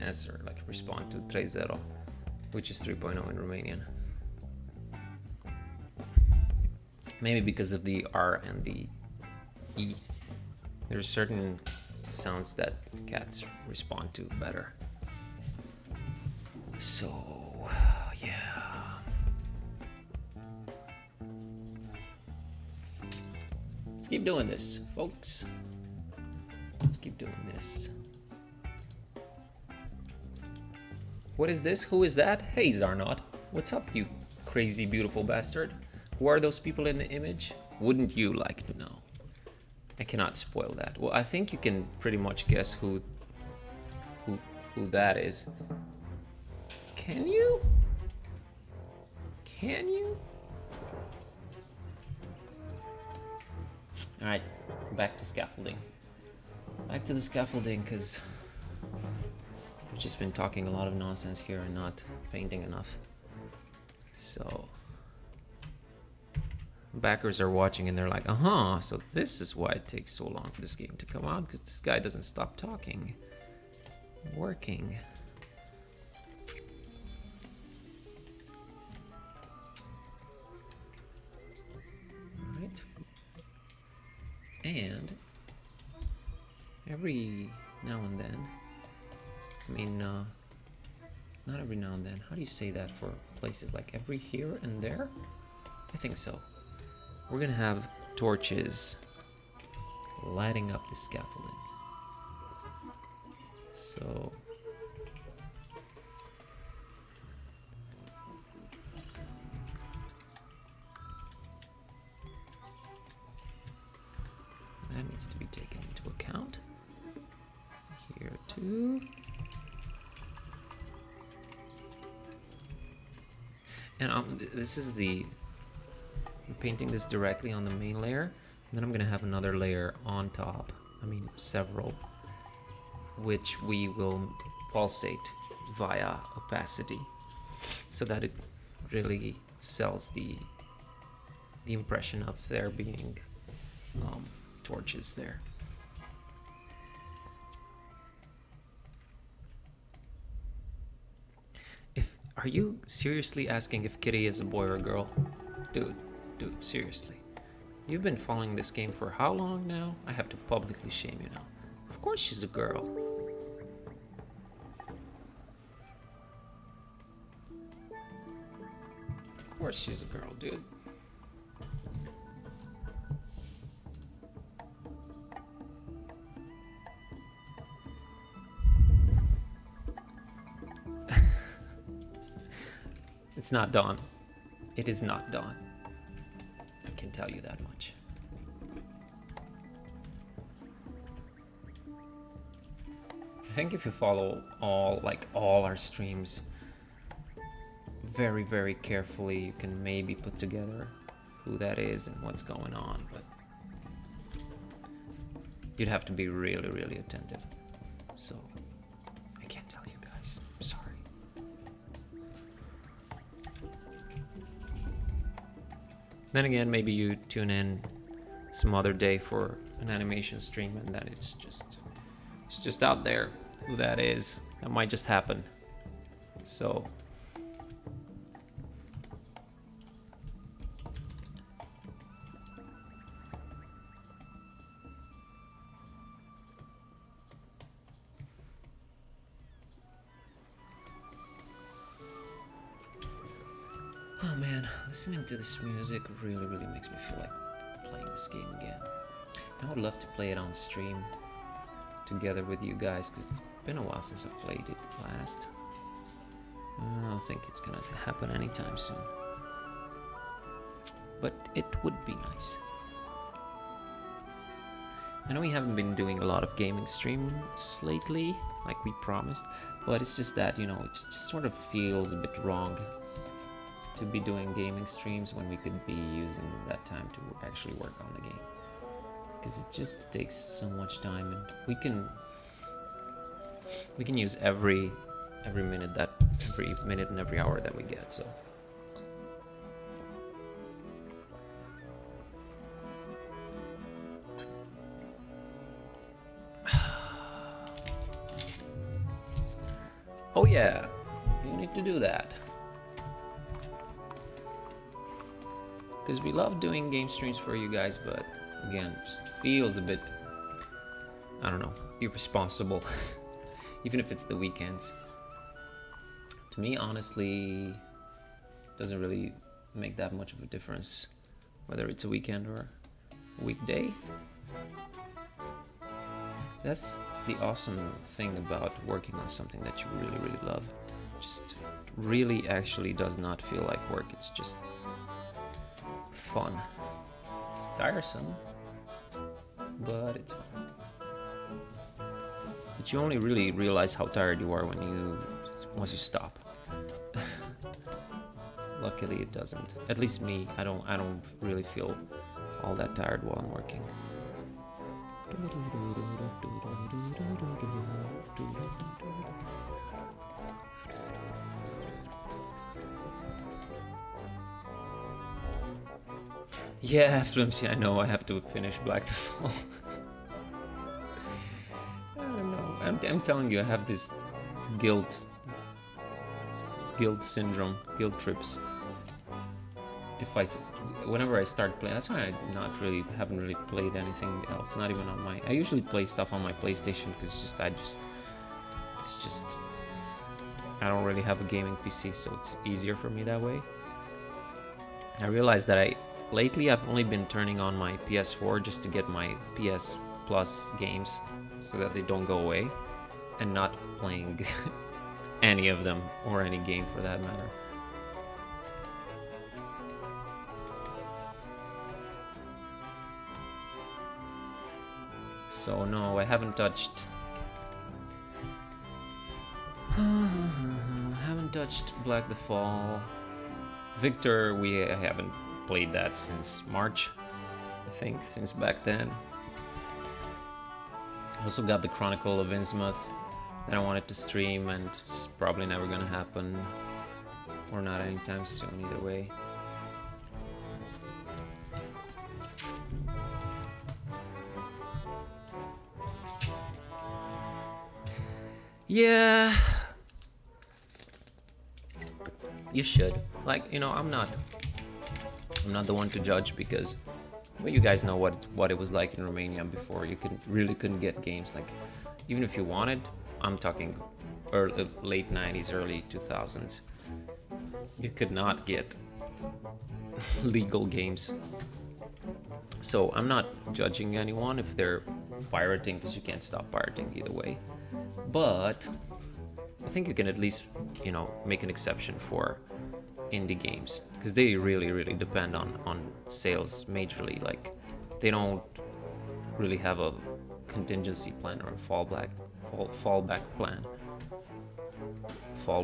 answer, like respond to 3.0, which is 3.0 in Romanian. Maybe because of the R and the E. There's certain sounds that cats respond to better. So, yeah. Let's keep doing this, folks. Let's keep doing this. What is this? Who is that? Hey, Zarnot. What's up, you crazy, beautiful bastard? Who are those people in the image? Wouldn't you like to know? I cannot spoil that. Well, I think you can pretty much guess who that is. Can you? Can you? Alright, back to scaffolding. Back to the scaffolding, because I've just been talking a lot of nonsense here and not painting enough. So backers are watching and they're like, so this is why it takes so long for this game to come out, because this guy doesn't stop talking. Working. Alright. And every now and then, not every now and then, how do you say that for places like every here and there? I think so. We're gonna have torches lighting up the scaffolding. So that needs to be taken into account. Here too. And this is I'm painting this directly on the main layer, and then I'm gonna have another layer on top. Several, which we will pulsate via opacity, so that it really sells the impression of there being torches there. Are you seriously asking if Kitty is a boy or a girl? Dude, seriously. You've been following this game for how long now? I have to publicly shame you now. Of course she's a girl. Of course she's a girl, dude. It's not Dawn. It is not Dawn. I can tell you that much. I think if you follow all our streams very, very carefully, you can maybe put together who that is and what's going on, but you'd have to be really, really attentive. So I can't tell you guys. I'm sorry. Then again, maybe you tune in some other day for an animation stream, and then it's just out there. Who that is, that might just happen. So oh man, listening to this music really makes me feel like playing this game again. I would love to play it on stream together with you guys, because it's been a while since I've played it last. I don't think it's gonna happen anytime soon, but it would be nice. I know we haven't been doing a lot of gaming streams lately, like we promised, but it's just that, you know, it just sort of feels a bit wrong to be doing gaming streams when we could be using that time to actually work on the game, because it just takes so much time, and we can use every minute and every hour that we get. So oh yeah, you need to do that, because we love doing game streams for you guys, but again, just feels a bit, I don't know, irresponsible. Even if it's the weekends. To me, honestly, doesn't really make that much of a difference whether it's a weekend or a weekday. That's the awesome thing about working on something that you really love. Just really actually does not feel like work. It's just fun. It's tiresome, but it's fun. But you only really realize how tired you are once you stop. Luckily it doesn't. At least me, I don't really feel all that tired while I'm working. Yeah, Flimsy, I know I have to finish Black the Fall. I don't know. I'm telling you, I have this guilt syndrome, guilt trips. Whenever I start playing, that's why I haven't really played anything else. Not even on my. I usually play stuff on my PlayStation because I don't really have a gaming PC, so it's easier for me that way. I realized that lately I've only been turning on my PS4 just to get my PS Plus games so that they don't go away, and not playing any of them, or any game for that matter. So no, I haven't touched Black the Fall. Victor, I haven't played that since March, I think, since back then. I also got the Chronicle of Innsmouth that I wanted to stream, and it's probably never gonna happen, or not anytime soon either way. Yeah, you should. Like, you know, I'm not the one to judge, because well, you guys know what it was like in Romania before. You couldn't get games. Like, even if you wanted, I'm talking late 90s, early 2000s, you could not get legal games. So I'm not judging anyone if they're pirating, because you can't stop pirating either way. But I think you can at least, you know, make an exception for indie games, because they really depend on sales majorly. Like, they don't really have a contingency plan or a fallback plan.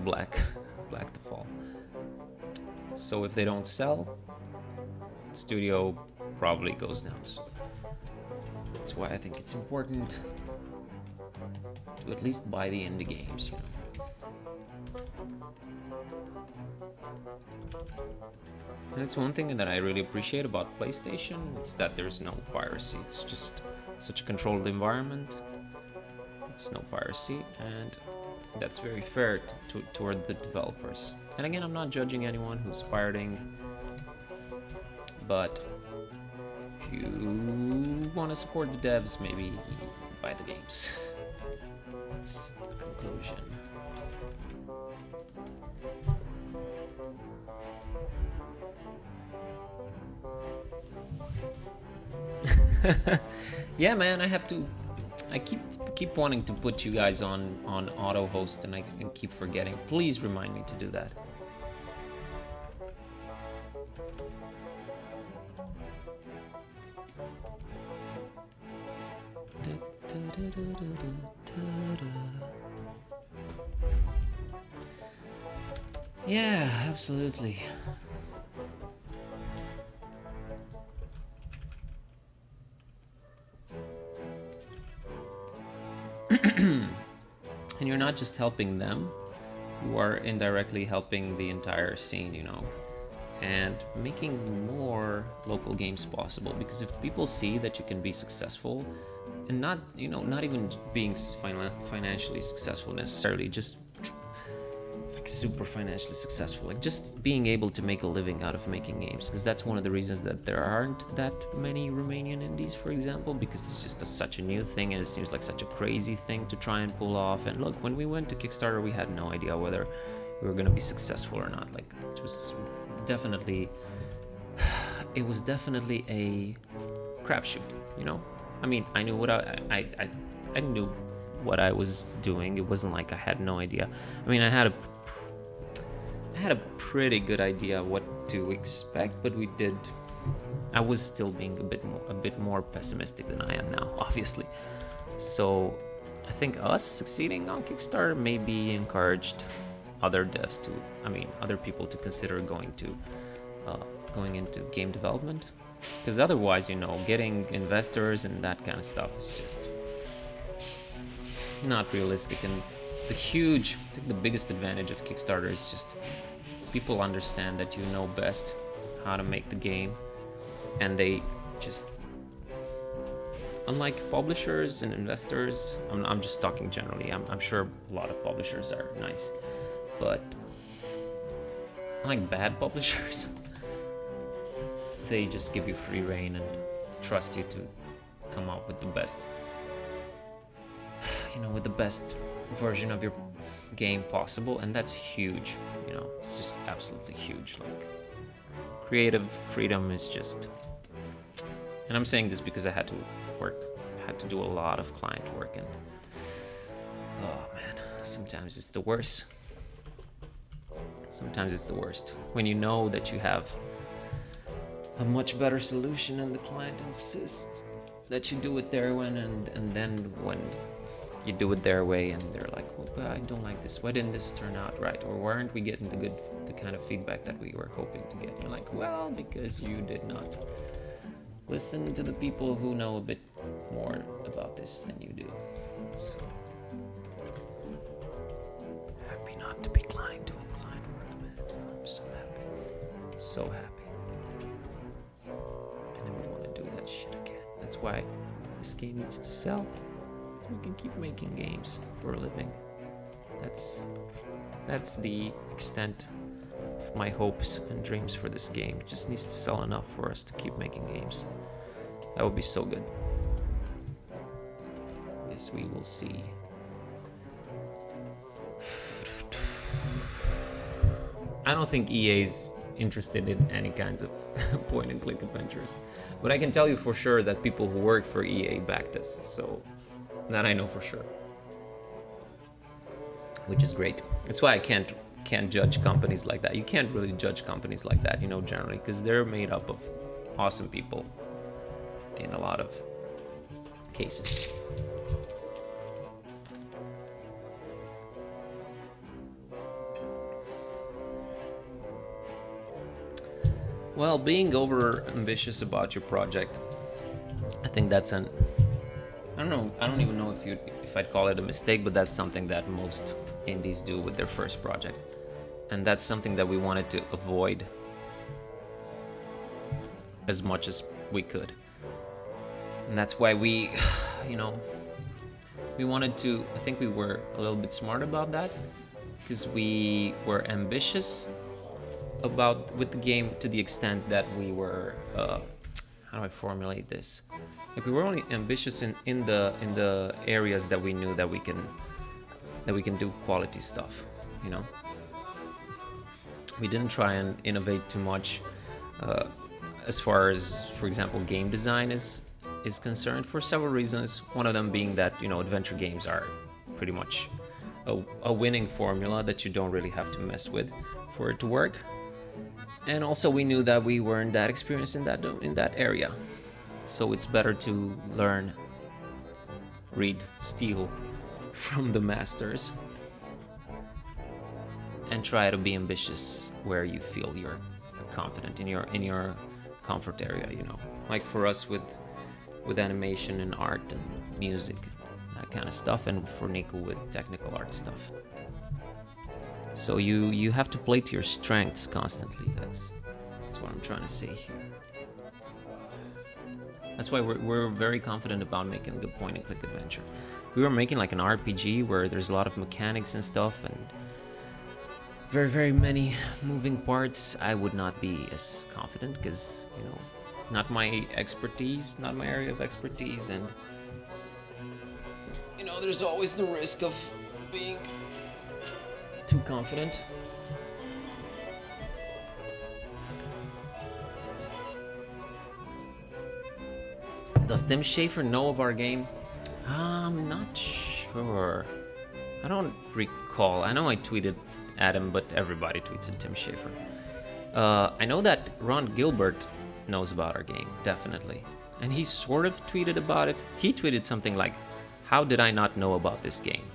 Black the Fall. So if they don't sell, the studio probably goes down. So that's why I think it's important to at least buy the indie games, you know. And it's one thing that I really appreciate about PlayStation. It's that there's no piracy. It's just such a controlled environment. It's no piracy, and that's very fair toward the developers. And again, I'm not judging anyone who's pirating, but if you want to support the devs, maybe buy the games. That's the conclusion. Yeah, man, I keep wanting to put you guys on auto host, and I keep forgetting. Please remind me to do that. Yeah, absolutely. And you're not just helping them, you are indirectly helping the entire scene, you know, and making more local games possible. Because if people see that you can be successful, and not, you know, not even being financially successful necessarily, just like super financially successful, like just being able to make a living out of making games, because that's one of the reasons that there aren't that many Romanian indies, for example, because it's just such a new thing, and it seems like such a crazy thing to try and pull off. And look, when we went to Kickstarter, we had no idea whether we were going to be successful or not. Like, it was definitely a crapshoot, you know. I mean, I knew what I knew what I was doing. It wasn't like I had no idea. I mean, I had a pretty good idea what to expect, but I was still being a bit more pessimistic than I am now, obviously. So I think us succeeding on Kickstarter maybe encouraged other devs other people to consider going into game development, because otherwise, you know, getting investors and that kind of stuff is just not realistic. And I think the biggest advantage of Kickstarter is just people understand that you know best how to make the game, and they just, unlike publishers and investors, I'm just talking generally, I'm sure a lot of publishers are nice, but unlike bad publishers, they just give you free reign and trust you to come up with the best, you know, with the best version of your game possible. And that's huge, you know, it's just absolutely huge. Like, creative freedom is just, and I'm saying this because I had to do a lot of client work, and oh man, sometimes it's the worst. When you know that you have a much better solution and the client insists that you do it their way, and then when you do it their way and they're like, well, I don't like this, why didn't this turn out right, or why aren't we getting the kind of feedback that we were hoping to get? You're like, well, because you did not listen to the people who know a bit more about this than you do. So happy not to be client doing client work, man. I'm so happy. I never want to do that shit again. That's why this game needs to sell, so we can keep making games for a living. That's the extent of my hopes and dreams for this game. It just needs to sell enough for us to keep making games. That would be so good. I guess we will see. I don't think EA's interested in any kinds of point and click adventures, but I can tell you for sure that people who work for EA backed us, so that I know for sure, which is great. That's why I can't judge companies like that. You can't really judge companies like that, you know, generally, because they're made up of awesome people in a lot of cases. Well, being over ambitious about your project, I think that's I don't even know if I'd call it a mistake, but that's something that most indies do with their first project. and that's something that we wanted to avoid as much as we could. And that's why we, you know, we wanted to, I think we were a little bit smart about that, because we were ambitious about with the game to the extent that we were, how do I formulate this? Like we were only ambitious in the areas that we knew that we can do quality stuff, you know. We didn't try and innovate too much as far as, for example, game design is concerned, for several reasons. One of them being that, you know, adventure games are pretty much a winning formula that you don't really have to mess with for it to work. And also we knew that we weren't that experienced in that area, so it's better to learn, read, steal from the masters, and try to be ambitious where you feel you're confident in your comfort area, you know. Like for us with animation and art and music, that kind of stuff, and for Nico with technical art stuff. So you have to play to your strengths constantly. That's what I'm trying to say here. That's why we're very confident about making a good point and click adventure. If we were making like an RPG where there's a lot of mechanics and stuff and very, very many moving parts, I would not be as confident, because, you know, not my expertise, not my area of expertise, and, you know, there's always the risk of being too confident. Does Tim Schafer know of our game? I'm not sure. I don't recall. I know I tweeted at him, but everybody tweets at Tim Schafer. I know that Ron Gilbert knows about our game, definitely. And he sort of tweeted about it. He tweeted something like, "How did I not know about this game?"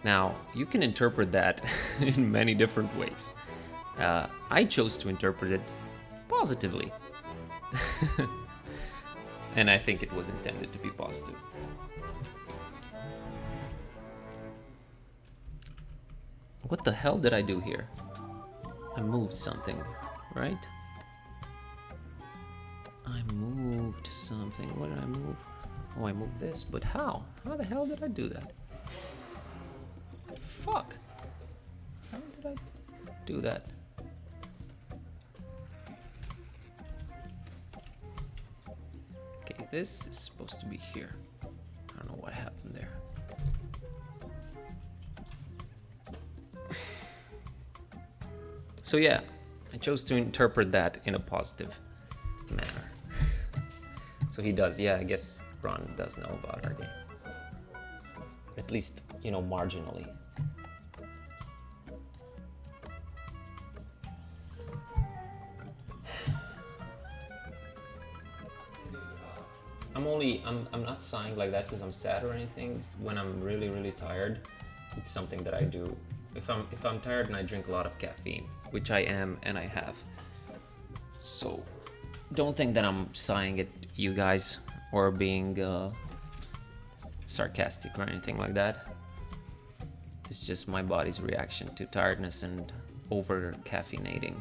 Now, you can interpret that in many different ways. I chose to interpret it positively. And I think it was intended to be positive. What the hell did I do here? I moved something, right? I moved something. What did I move? Oh, I moved this, but how? How the hell did I do that? Fuck. How did I do that? Okay, this is supposed to be here. I don't know what happened there. So yeah, I chose to interpret that in a positive manner. So he does, yeah, I guess Ron does know about our game. At least, you know, marginally. I'm not sighing like that because I'm sad or anything. When I'm really, really tired, it's something that I do. If I'm tired and I drink a lot of caffeine, which I am and I have. So don't think that I'm sighing at you guys or being sarcastic or anything like that. It's just my body's reaction to tiredness and over caffeinating.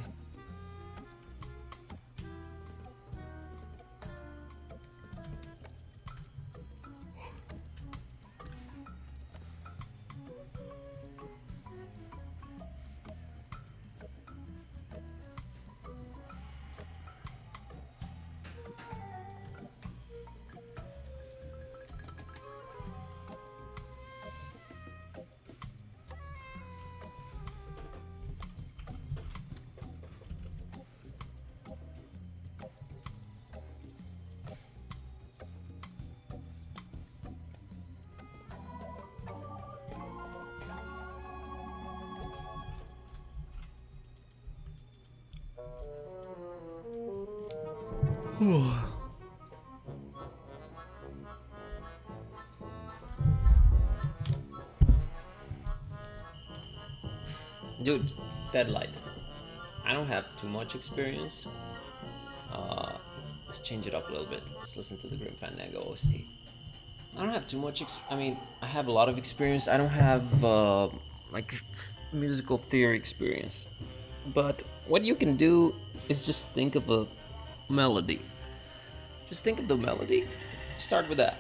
Dude, Deadlight. I don't have too much experience. Let's change it up a little bit. Let's listen to the Grim Fandango OST. I don't have too much I mean, I have a lot of experience. I don't have like musical theory experience. But what you can do is just think of a melody. Just think of the melody, start with that,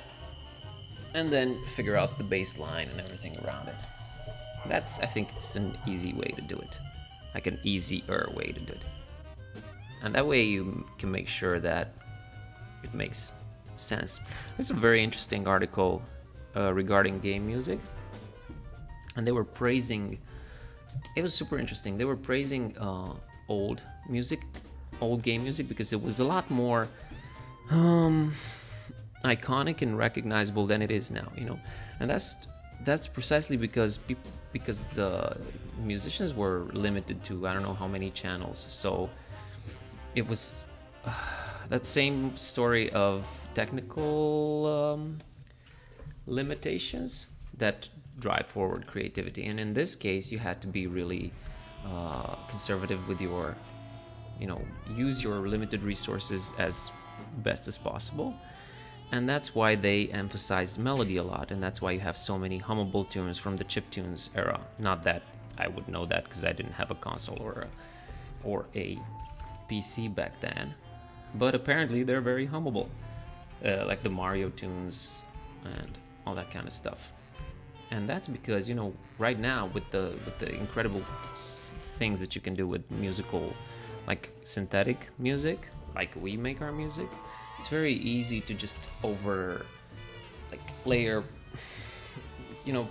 and then figure out the bass line and everything around it. I think it's an easy way to do it. Like an easier way to do it. And that way you can make sure that it makes sense. There's a very interesting article regarding game music. And they were praising, it was super interesting. They were praising old game music, because it was a lot more iconic and recognizable than it is now, you know. And that's precisely because musicians were limited to I don't know how many channels. So it was that same story of technical limitations that drive forward creativity. And in this case, you had to be really conservative with your, you know, use your limited resources as best as possible. And that's why they emphasized melody a lot, and that's why you have so many hummable tunes from the chiptunes era. Not that I would know that, because I didn't have a console or a PC back then, but apparently they're very hummable, like the Mario tunes and all that kind of stuff. And that's because, you know, right now with the incredible things that you can do with musical, like synthetic music, like we make our music, it's very easy to just layer, you know,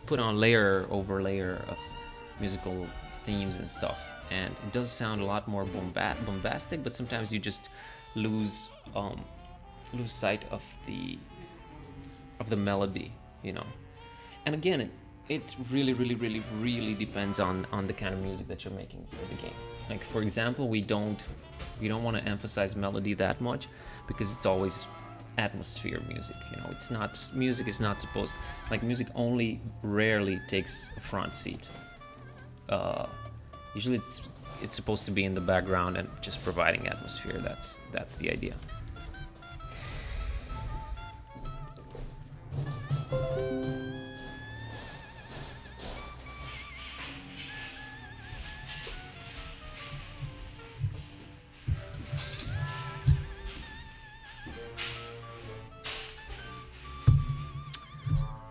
put on layer over layer of musical themes and stuff. And it does sound a lot more bombastic, but sometimes you just lose sight of the melody, you know. And again, it really depends on the kind of music that you're making for the game. Like, for example, we don't want to emphasize melody that much, because it's always atmosphere music, you know. It's not, music is not supposed, like, music only rarely takes a front seat. Usually it's supposed to be in the background and just providing atmosphere. That's the idea.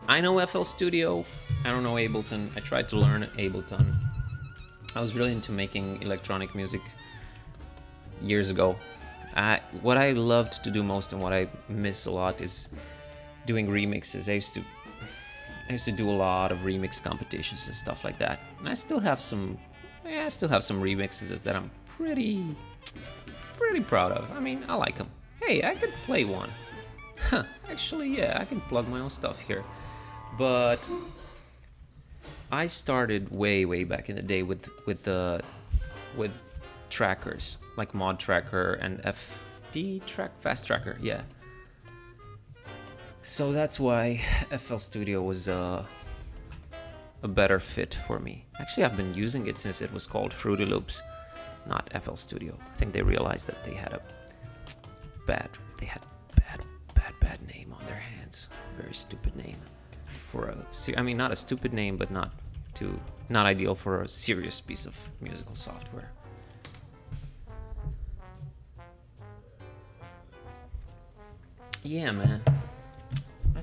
I know FL Studio. I don't know Ableton. I tried to learn Ableton. I was really into making electronic music years ago. What I loved to do most and what I miss a lot is doing remixes. I used to do a lot of remix competitions and stuff like that. And I still have some remixes that I'm pretty proud of. I mean, I like them. Hey, I could play one. Huh, actually, yeah, I can plug my own stuff here. But I started way back in the day with trackers like Mod Tracker and Fast Tracker, yeah. So that's why FL Studio was a better fit for me. Actually, I've been using it since it was called Fruity Loops, not FL Studio. I think they realized that they had a bad name on their hands. Very stupid name for not a stupid name, but not ideal for a serious piece of musical software. Yeah, man.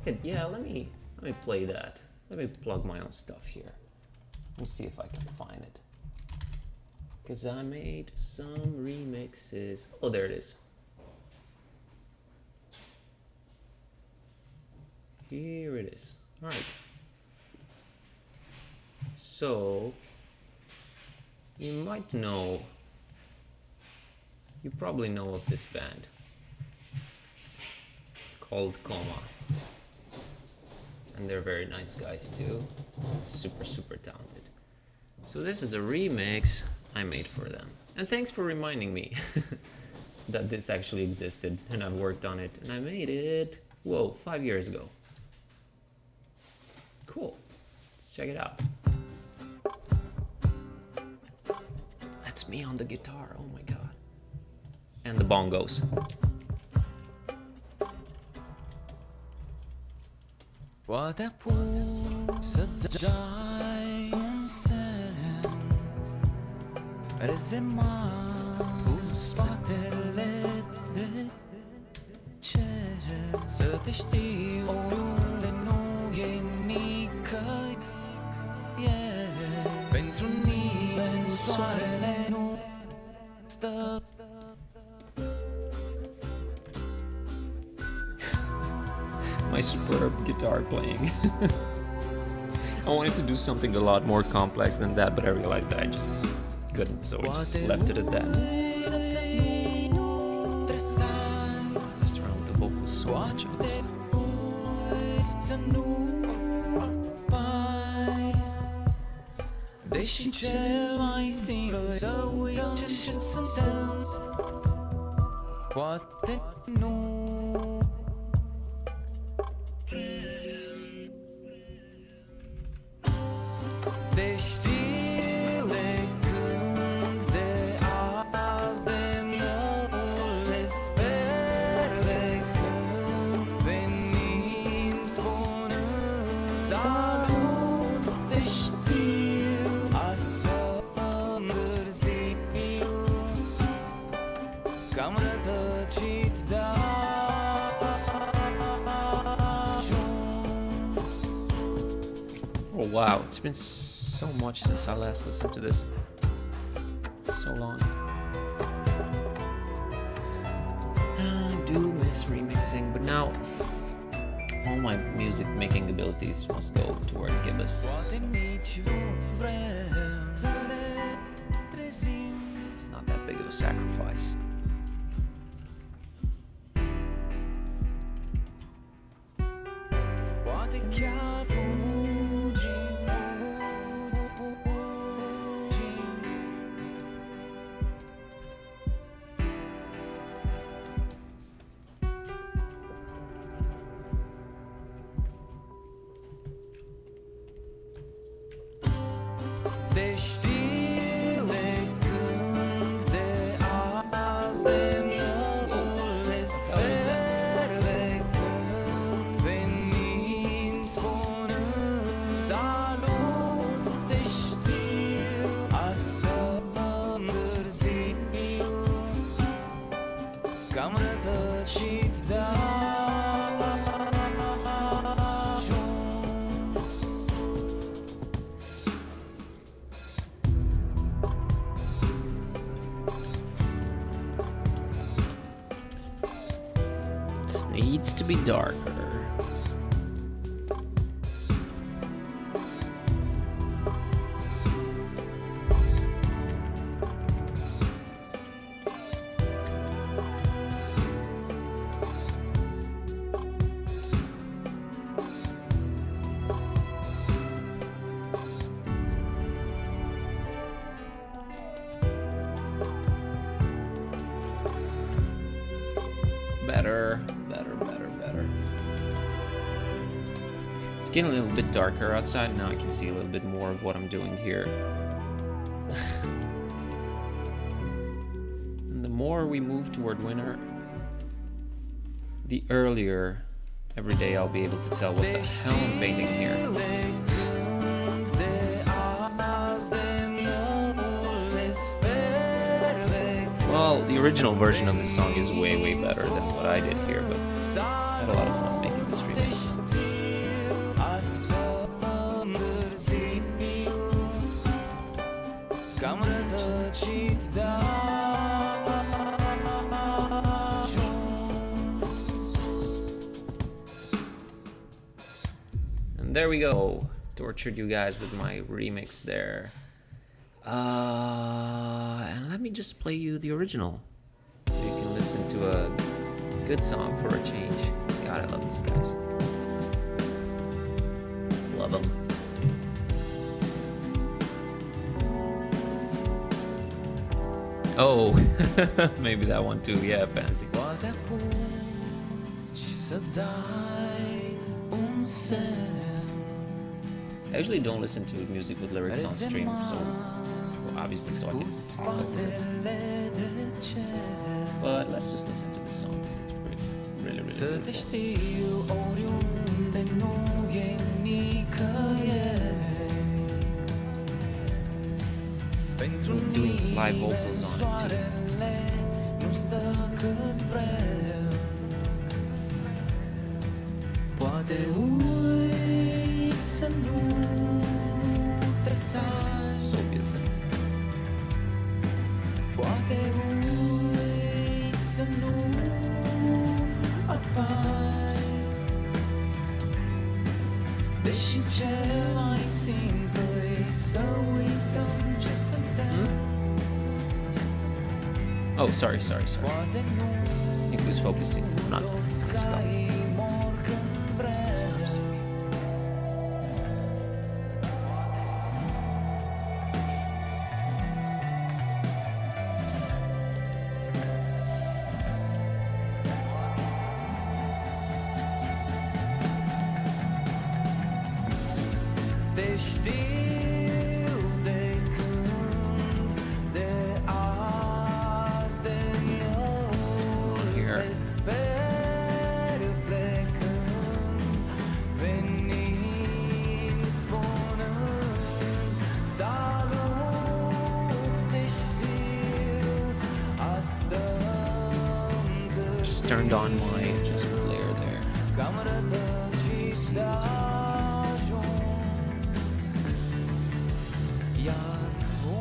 Let me play that. Let me plug my own stuff here. Let me see if I can find it. Because I made some remixes. Oh, there it is. Here it is. All right. So, you probably know of this band called Coma. And they're very nice guys too. Super talented. So this is a remix I made for them. And thanks for reminding me that this actually existed, and I've worked on it, and I made it, 5 years ago. Cool. Let's check it out. That's me on the guitar. Oh my god. And the bongos. What a poor Rezema în spatele de cer. Să te știu oriunde nu e nicăieri. Pentru nimeni soarele nu stă. My superb guitar playing. I wanted to do something a lot more complex than that, but I realized that I just couldn't, so I just left it at that. Messed around with the vocals so much on this. Deși cel mai simplu să uităm ce suntem, poate nu. Te știu de când, de azi, de mult, te sper de când venim spunând salut, te știu, astfel târziu, că am rătăcit de ajuns. Oh wow, it's been so much since I last listened to this. So long. I do miss remixing, but now all my music making abilities must go toward Gibbous. Poate nici vrem să ne trezim. It's not that big of a sacrifice. Poate chiar fugim. Te știu de când, de azi, de mult, te sper de când venim spunând salut, te știu, astfel târziu, că am rătăcit de ajuns. This needs to be darker. Better. It's getting a little bit darker outside. Now I can see a little bit more of what I'm doing here. And the more we move toward winter, the earlier every day I'll be able to tell what the hell I'm painting here. Well, the original version of this song is way better than what I did here, but I had a lot of fun making this remix. And there we go. Tortured you guys with my remix there. And let me just play you the original so you can listen to a good song for a change. God, I love these guys. Love them. Oh, maybe that one too. Yeah, fancy. I usually don't listen to music with lyrics on stream, so obviously, so I can talk over it. But let's just listen to this song. It's really beautiful. doing live vocals on it too. Nu stă cât vrem. Poate uit să nu tresai. So beautiful. Poate uit să nu apai. Deși cel mai simplu e să uităm ce suntem. Oh, sorry. Poate nu Nick was focusing. I'm not gonna stop. cai mor când vrem. Stop singing. Te știu de când, de azi, de mult. Here. Te sper plecând, venind, spunând salut, te știu, astăzi Just turned on my adjustment layer there. cam rătăcit de ajuns. Iar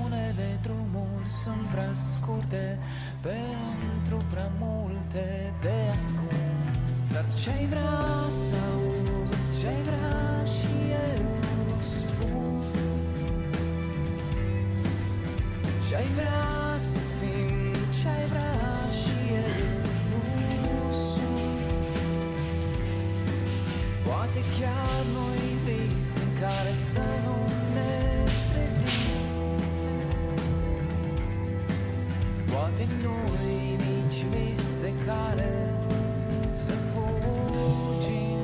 unele drumuri sunt prea scurte pentru prea multe de ascuns. Dar ce-ai vrea să auzi, ce-ai vrea și eu spun. Ce-ai vrea să fim, ce-ai vrea și eu nu sunt. Poate chiar noi vis din care să nu ne trezim. Poate nu-i nici vis de care să fugim.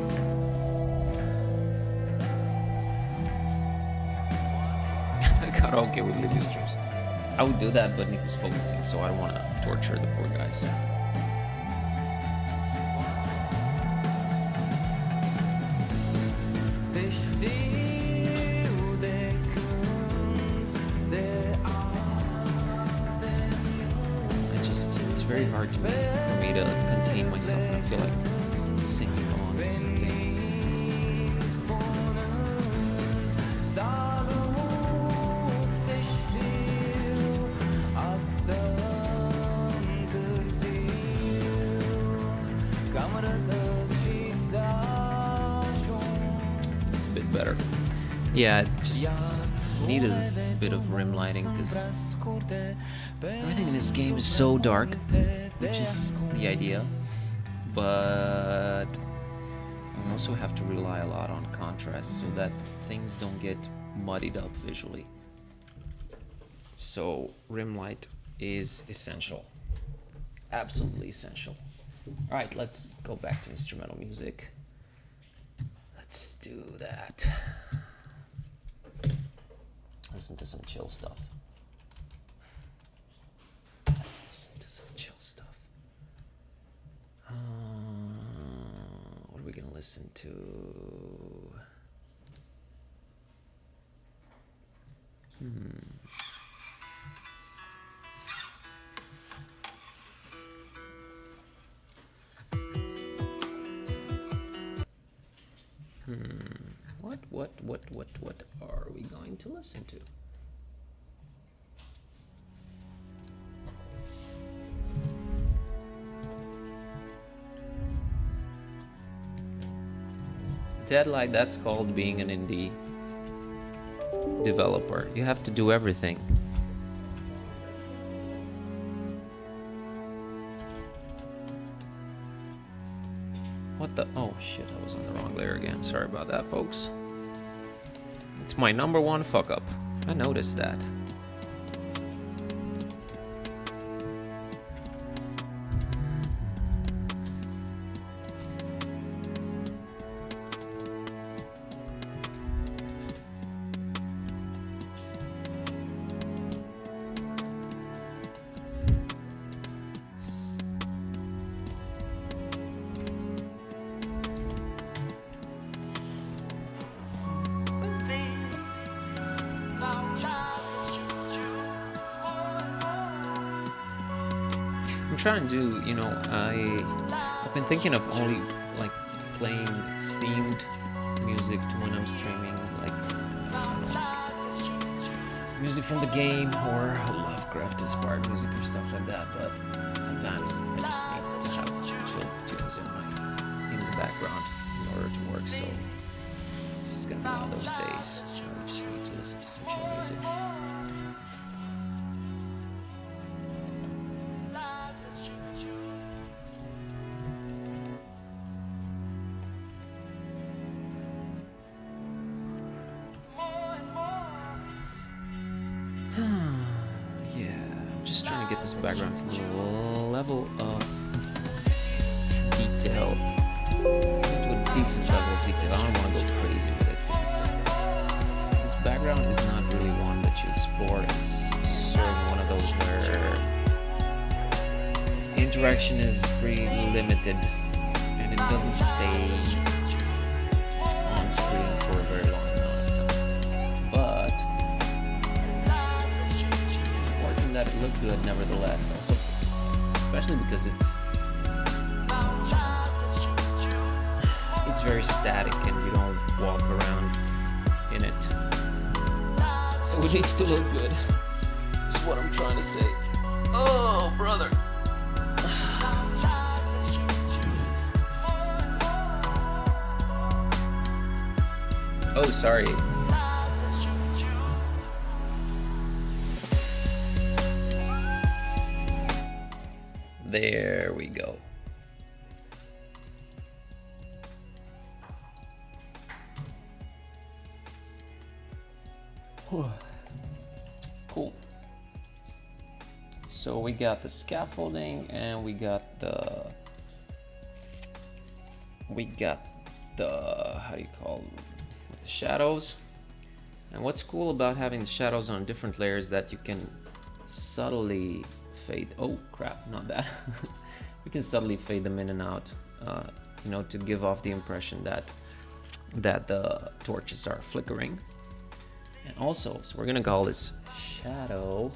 Karaoke with Liviu streams. I would do that, but Nick was focusing, so I don't want to torture the poor guys. Te știu de când, de azi, de It's very hard for me to contain myself when I feel like singing along to something. salut, te știu, astăzi târziu, cam rătăcit de ajuns. It's a bit better. Yeah, it just needed a bit of rim lighting because everything in this game is so dark, which is the idea. But I also have to rely a lot on contrast so that things don't get muddied up visually. So rim light is essential. Absolutely essential. Alright, let's go back to instrumental music. Let's do that. Listen to some chill stuff. Let's listen to some chill stuff. What are we gonna listen to? What are we going to listen to? Deadlight, that's called being an indie developer. You have to do everything. What the? Oh shit, I was on the wrong layer again. Sorry about that, folks. It's my number one fuck up. I noticed that. I'm trying to do, you know, I've been thinking of only like playing themed music to when I'm streaming, like I don't know, music from the game or Lovecraft inspired music or stuff like that. But sometimes I just need to have chill tunes in the background in order to work. So this is gonna be one of those days where we just need to listen to some chill music. Yeah, I'm just trying to get this background to the level of detail, to a decent level of detail. I don't want to go crazy with it. This background is not really one that you explore. It's sort of one of those where interaction is pretty limited and it doesn't stay on screen for a very long amount of time. But that it looked good nevertheless, also especially because it's very static and you don't walk around in it, so it needs to look good. That's what I'm trying to say. Oh brother. Oh sorry. There we go. Cool. So we got the scaffolding and we got the how do you call them? With the shadows. And what's cool about having the shadows on different layers that you can subtly fade. Oh crap, not that. We can subtly fade them in and out, you know, to give off the impression that the torches are flickering. And also, so we're gonna call this shadow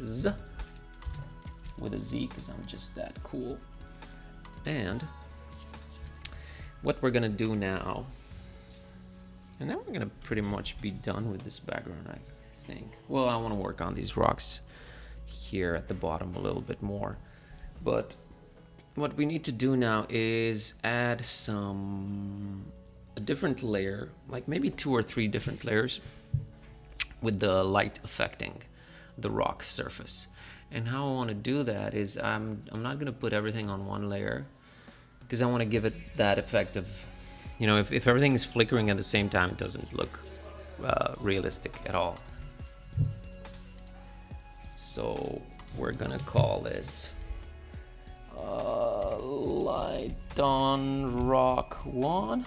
Z with a Z because I'm just that cool. And what we're gonna do now, and then we're gonna pretty much be done with this background, I think. Well, I want to work on these rocks here at the bottom a little bit more, but what we need to do now is add a different layer, like maybe 2 or 3 different layers with the light affecting the rock surface. And how I want to do that is I'm not going to put everything on one layer because I want to give it that effect of, you know, if everything is flickering at the same time, it doesn't look realistic at all. So we're gonna call this light on rock 1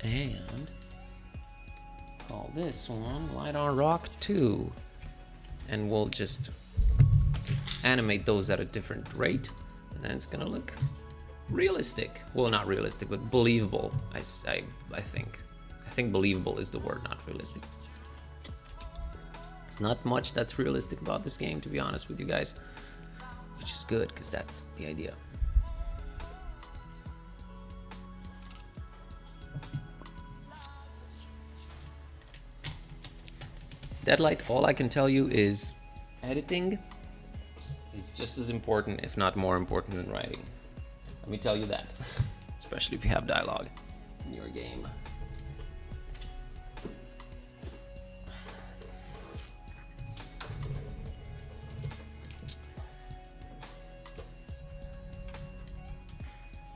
and call this one light on rock 2, and we'll just animate those at a different rate, and then it's gonna look realistic. Well, not realistic, but believable. I think believable is the word, not realistic. It's not much that's realistic about this game, to be honest with you guys, which is good because that's the idea. Deadlight, all I can tell you is editing is just as important, if not more important, than writing. Let me tell you that, especially if you have dialogue in your game.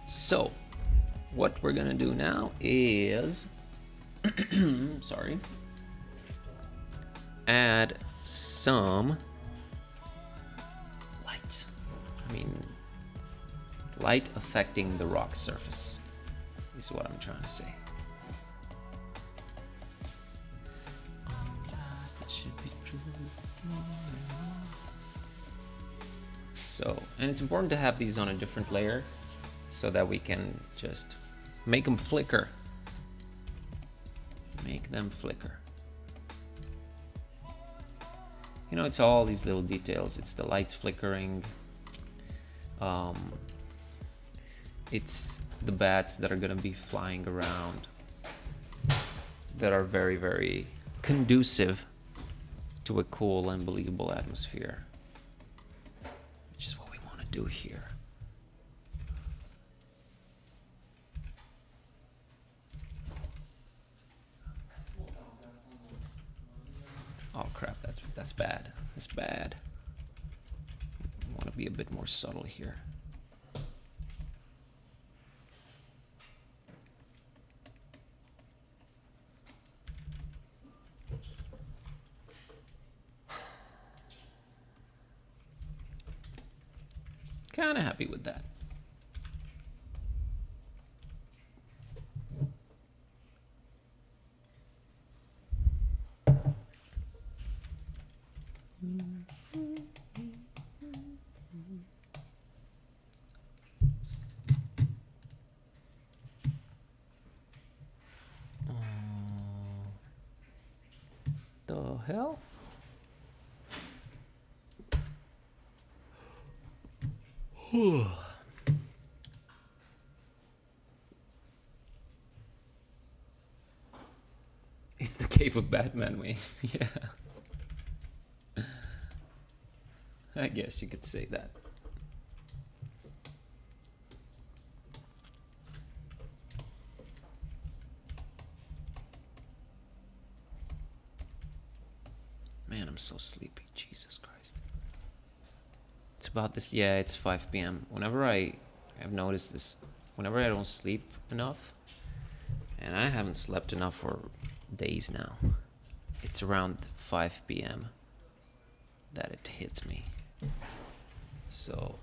So, what we're gonna do now is, sorry, add some light. I mean, light affecting the rock surface is what I'm trying to say. That should be true. So, and it's important to have these on a different layer so that we can just make them flicker. Make them flicker. You know, it's all these little details. It's the lights flickering. It's the bats that are gonna be flying around that are very, very conducive to a cool and believable atmosphere, which is what we want to do here. Oh crap, that's bad. That's bad. I want to be a bit more subtle here. Kind of happy with that. The hell? It's the cave of Batman wings. Yeah. I guess you could say that. Man, I'm so sleepy. Jesus Christ. It's about this. Yeah, it's 5 p.m. Whenever I've noticed this, whenever I don't sleep enough, and I haven't slept enough for days now, it's around 5 p.m. that it hits me. So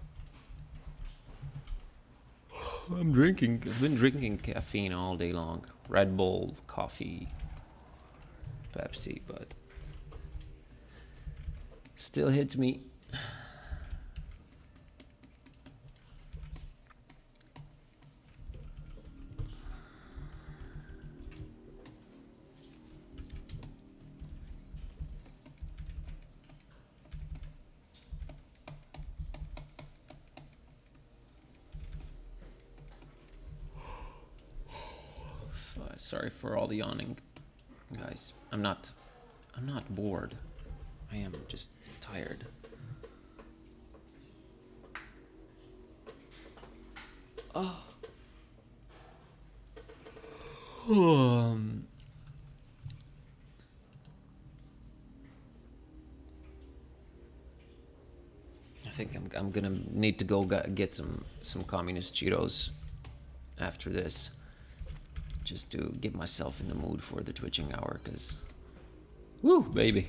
I've been drinking caffeine all day long. Red Bull, coffee, Pepsi, but still hits me. Sorry for all the yawning, guys. I'm not bored. I am just tired. Oh. I think I'm gonna need to go get some communist Cheetos after this, just to get myself in the mood for the twitching hour, cause woo baby.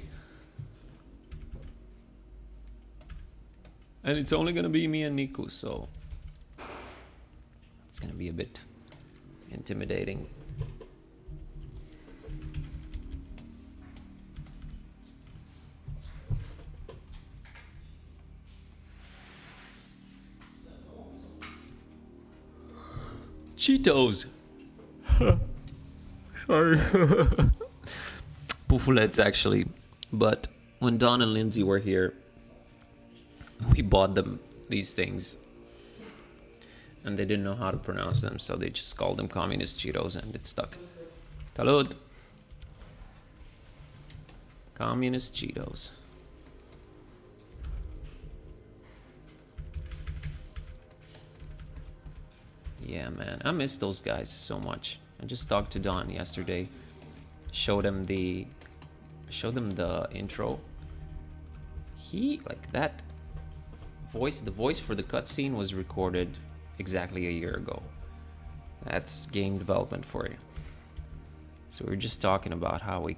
And it's only gonna be me and Niku, so it's gonna be a bit intimidating. Cheetos. Sorry. Poufoulettes, actually. But when Don and Lindsay were here, we bought them these things, and they didn't know how to pronounce them, so they just called them communist Cheetos, and it stuck. Salud. Communist Cheetos. Yeah, man, I miss those guys so much. I just talked to Don yesterday, showed him the intro. He, like, that voice, the voice for the cutscene was recorded exactly a year ago. That's game development for you. So we were just talking about how we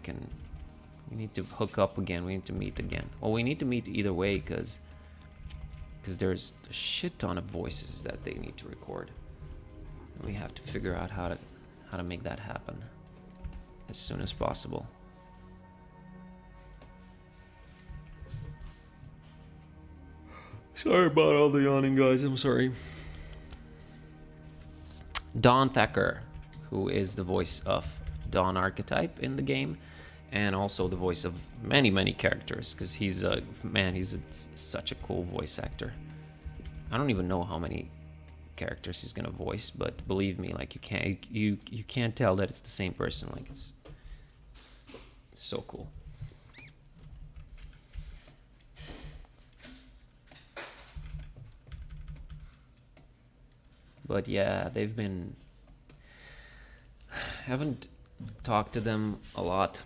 need to hook up again, we need to meet again. Well, we need to meet either way, because there's a shit ton of voices that they need to record. We have to figure out how to make that happen as soon as possible. Sorry about all the yawning, guys. I'm sorry. Don Thacker, who is the voice of Dawn Archetype in the game, and also the voice of many characters, because he's a man. Such a cool voice actor. I don't even know how many characters he's gonna voice, but believe me, like you can't tell that it's the same person. Like it's so cool. But yeah, haven't talked to them a lot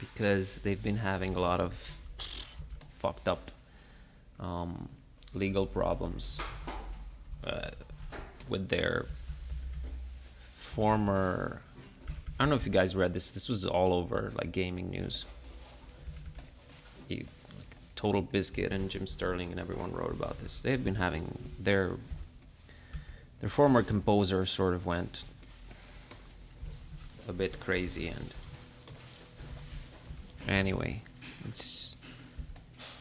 because they've been having a lot of fucked up legal problems with their former. I don't know if you guys read this. This was all over like gaming news. Like Total Biscuit and Jim Sterling and everyone wrote about this. They've been having their former composer sort of went a bit crazy, and anyway, it's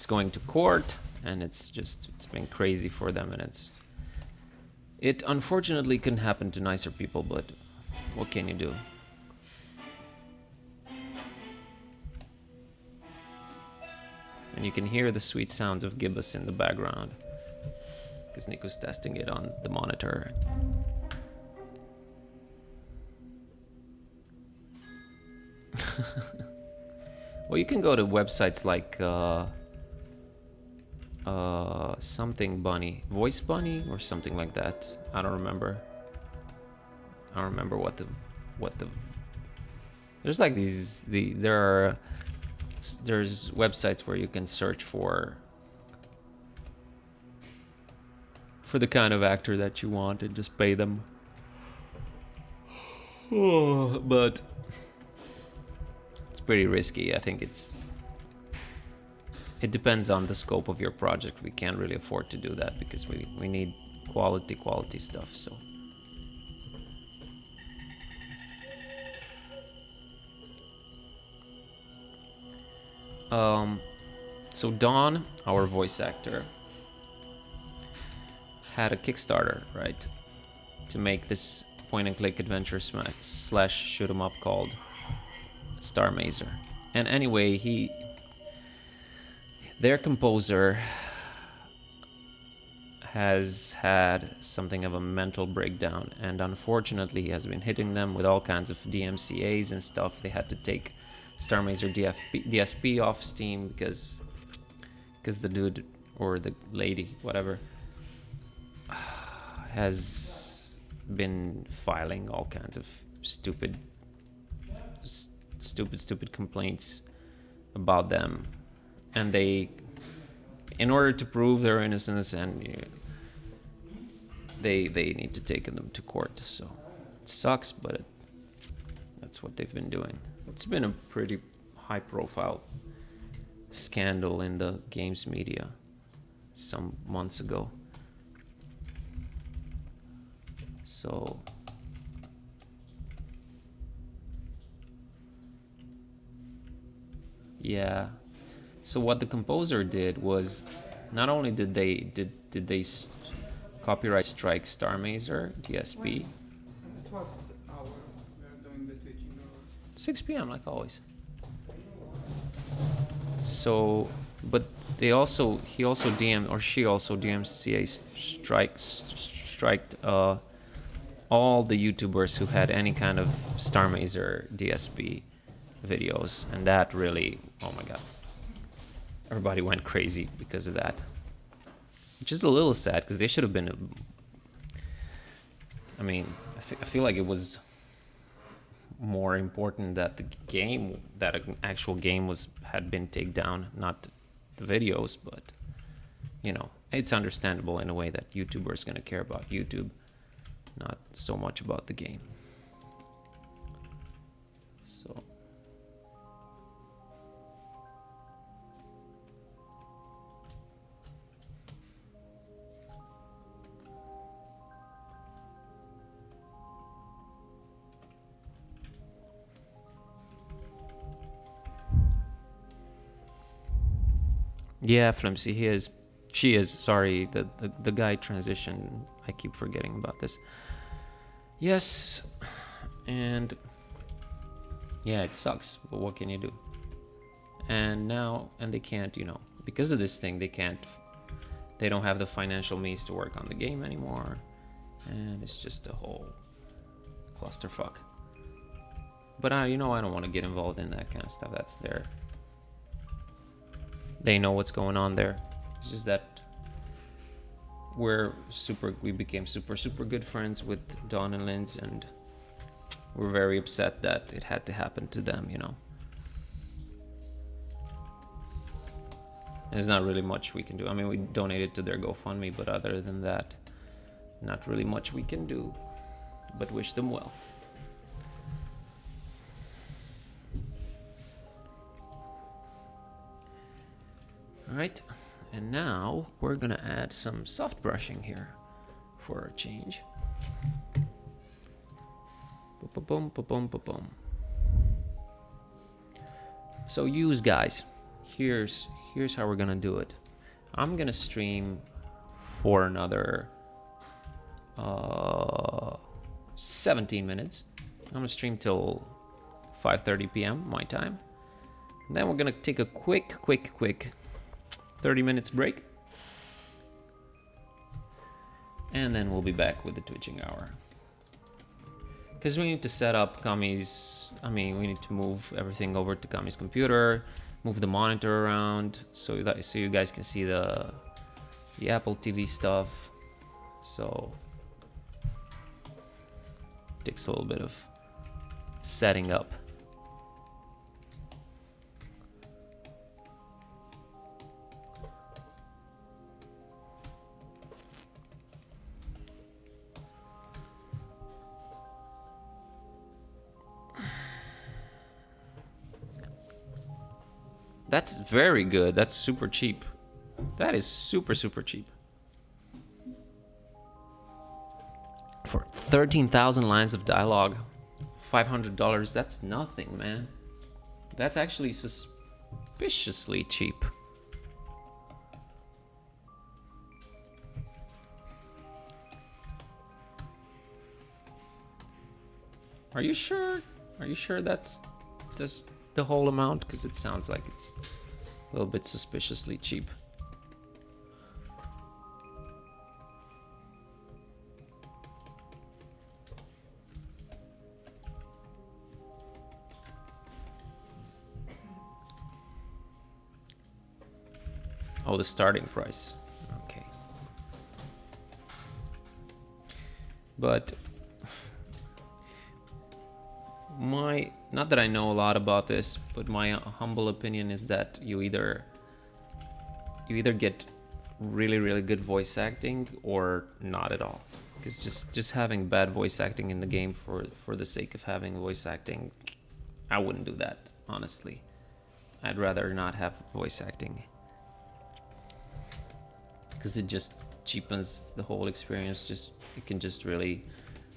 going to court, and it's been crazy for them, and it unfortunately can happen to nicer people, but what can you do? And you can hear the sweet sounds of gibbous in the background because Nico's testing it on the monitor. Well, you can go to websites like something bunny, voice bunny or something like that. I don't remember what the there's like there's websites where you can search for the kind of actor that you want and just pay them. But it's pretty risky. I think it depends on the scope of your project. We can't really afford to do that because we need quality stuff. So Dawn, our voice actor, had a Kickstarter, right, to make this point-and-click adventure slash shoot-'em-up called Star Mazer. And anyway, their composer has had something of a mental breakdown, and unfortunately he has been hitting them with all kinds of DMCAs and stuff. They had to take Star Mazer DSP off Steam because the dude or the lady, whatever, has been filing all kinds of stupid complaints about them, and they, in order to prove their innocence, and they need to take them to court. So it sucks, but that's what they've been doing. It's been a pretty high-profile scandal in the games media some months ago. So yeah. So what the composer did was, not only did they copyright strike Star Mazer DSP. At what hour we are doing the Twitching hour? 6 p.m. like always. So, but he also DMCA striked all the YouTubers who had any kind of Star Mazer DSP videos, and that really, oh my god, everybody went crazy because of that, which is a little sad because they should have been. I mean, I feel like it was more important that an actual game had been taken down, not the videos. But it's understandable in a way that YouTubers gonna care about YouTube, not so much about the game. So yeah, Flimsy, she is, sorry, the guy transitioned. I keep forgetting about this. Yes, and Yeah, it sucks, but what can you do? And now, and they can't, you know, because of this thing, they don't have the financial means to work on the game anymore. And it's just a whole clusterfuck. But you know, I don't want to get involved in that kind of stuff. That's their... They know what's going on there. It's just that we became super good friends with Don and Linz, and we're very upset that it had to happen to them, you know. There's not really much we can do. I mean, we donated to their GoFundMe, but other than that, not really much we can do, but wish them well. All right, and now we're gonna add some soft brushing here for a change. Ba-ba-boom, ba-boom, ba-boom. So use, guys. Here's how we're gonna do it. I'm gonna stream for another 17 minutes. I'm gonna stream till 5:30 p.m. my time. And then we're gonna take a quick 30 minutes break. And then we'll be back with the Twitching Hour. Because we need to set up Kami's... I mean, we need to move everything over to Kami's computer, move the monitor around, so you guys can see the Apple TV stuff. So... takes a little bit of setting up. That's very good. That's super cheap. That is super cheap. For 13,000 lines of dialogue, $500, that's nothing, man. That's actually suspiciously cheap. Are you sure? Are you sure that's just the whole amount? Because it sounds like it's a little bit suspiciously cheap. Oh, the starting price. Okay. But not that I know a lot about this, but my humble opinion is that you either get really good voice acting or not at all. Because just having bad voice acting in the game for the sake of having voice acting, I wouldn't do that, honestly. I'd rather not have voice acting. Because it just cheapens the whole experience. It can just really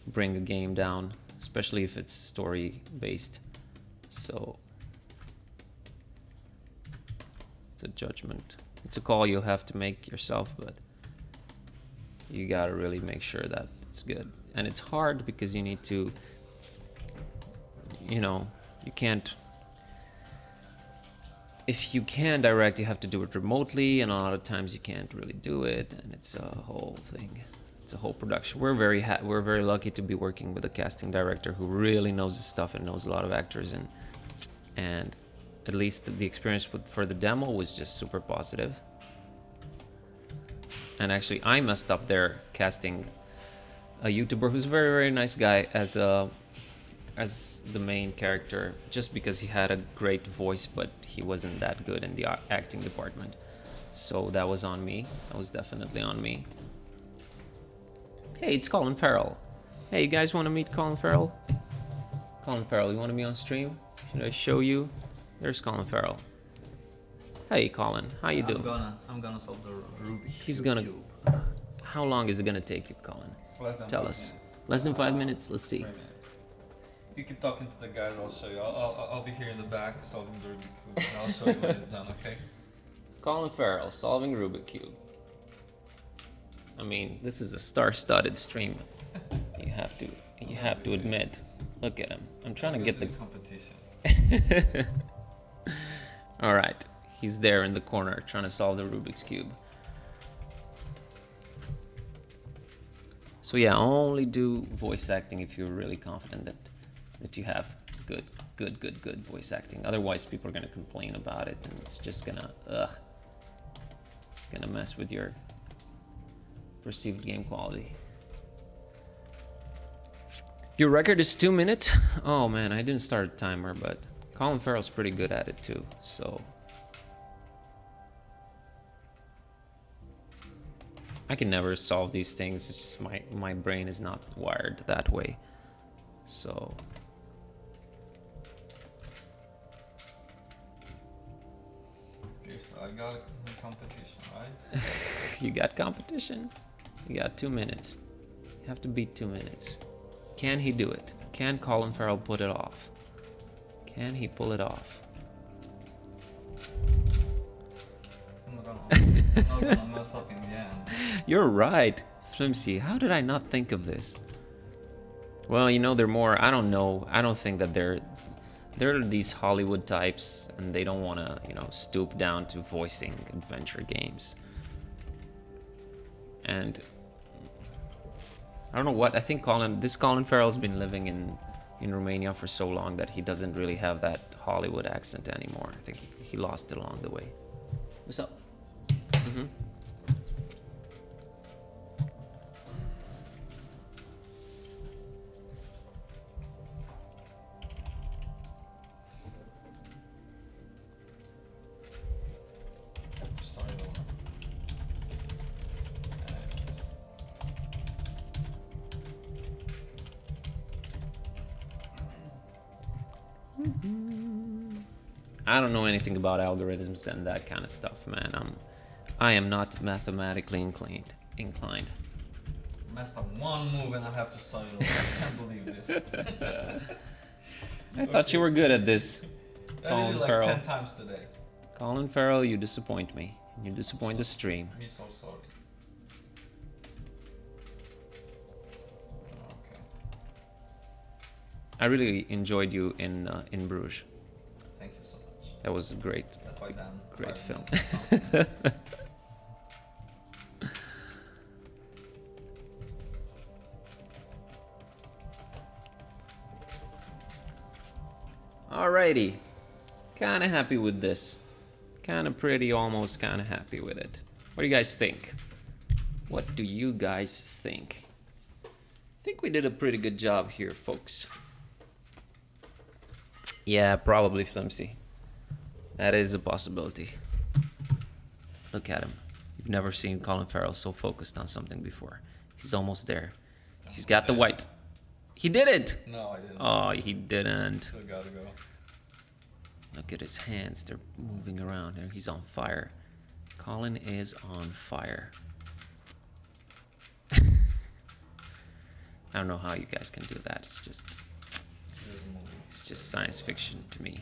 bring a game down, especially if it's story based. So it's a judgment. It's a call you'll have to make yourself, but you gotta really make sure that it's good. And it's hard because you need to, you know, you can't. If you can direct, you have to do it remotely, and a lot of times you can't really do it, and it's a whole thing. It's a whole production. We're very lucky to be working with a casting director who really knows his stuff and knows a lot of actors, and at least the experience for the demo was just super positive. And actually, I messed up there casting a YouTuber who's a very nice guy as the main character, just because he had a great voice, but he wasn't that good in the acting department. So that was on me. That was definitely on me. Hey, it's Colin Farrell. Hey, you guys want to meet Colin Farrell? Colin Farrell, you want to be on stream? Should I show you? There's Colin Farrell. Hey, Colin, how you doing? I'm gonna solve the Rubik's He's gonna. cube. How long is it gonna take you, Colin? Less than Tell 5 us. minutes. Less than 5 minutes. Let's see. 3 minutes. You keep talking to the guys. I'll show you. I'll be here in the back solving the Rubik's cube, and I'll show you when it's done. Okay? Colin Farrell solving Rubik's cube. I mean, this is a star-studded stream. You have to admit. Look at him. I'm trying to get the. competition. All right, he's there in the corner trying to solve the Rubik's Cube. So yeah, only do voice acting if you're really confident that you have good voice acting. Otherwise, people are gonna complain about it, and it's just gonna it's gonna mess with your perceived game quality. Your record is 2 minutes? Oh man, I didn't start a timer, but Colin Farrell's pretty good at it too, so. I can never solve these things, it's just my brain is not wired that way, so. Okay, so I got a competition, right? You got competition? You got 2 minutes. You have to beat 2 minutes. Can he do it? Can Colin Farrell put it off? Can he pull it off? I'm not gonna mess up in the end. You're right, Flimsy. How did I not think of this? Well, you know, they're more, I don't know. I don't think that they're these Hollywood types and they don't want to, you know, stoop down to voicing adventure games. And I don't know what, I think Colin Farrell's been living in Romania for so long that he doesn't really have that Hollywood accent anymore. I think he lost it along the way. What's up? Mm-hmm. Start it over. I don't know anything about algorithms and that kind of stuff, man. I am not mathematically inclined. Messed up one move and I have to start it over. I can't believe this. I thought you were good at this, I did Colin it like Farrell. 10 times today. Colin Farrell, you disappoint me. You disappoint the stream. Me so sorry. Okay. I really enjoyed you in Bruges. Thank you so much. That was great. That's why Dan. Great film. Alrighty. Kinda happy with this. Kinda pretty, almost kinda happy with it. What do you guys think? What do you guys think? I think we did a pretty good job here, folks. Yeah, probably Flimsy. That is a possibility. Look at him. You've never seen Colin Farrell so focused on something before. He's almost there. He's got the white. He did it! No, I didn't. Oh, he didn't. Still gotta go. Look at his hands. They're moving around and he's on fire. Colin is on fire. I don't know how you guys can do that. It's just science fiction to me.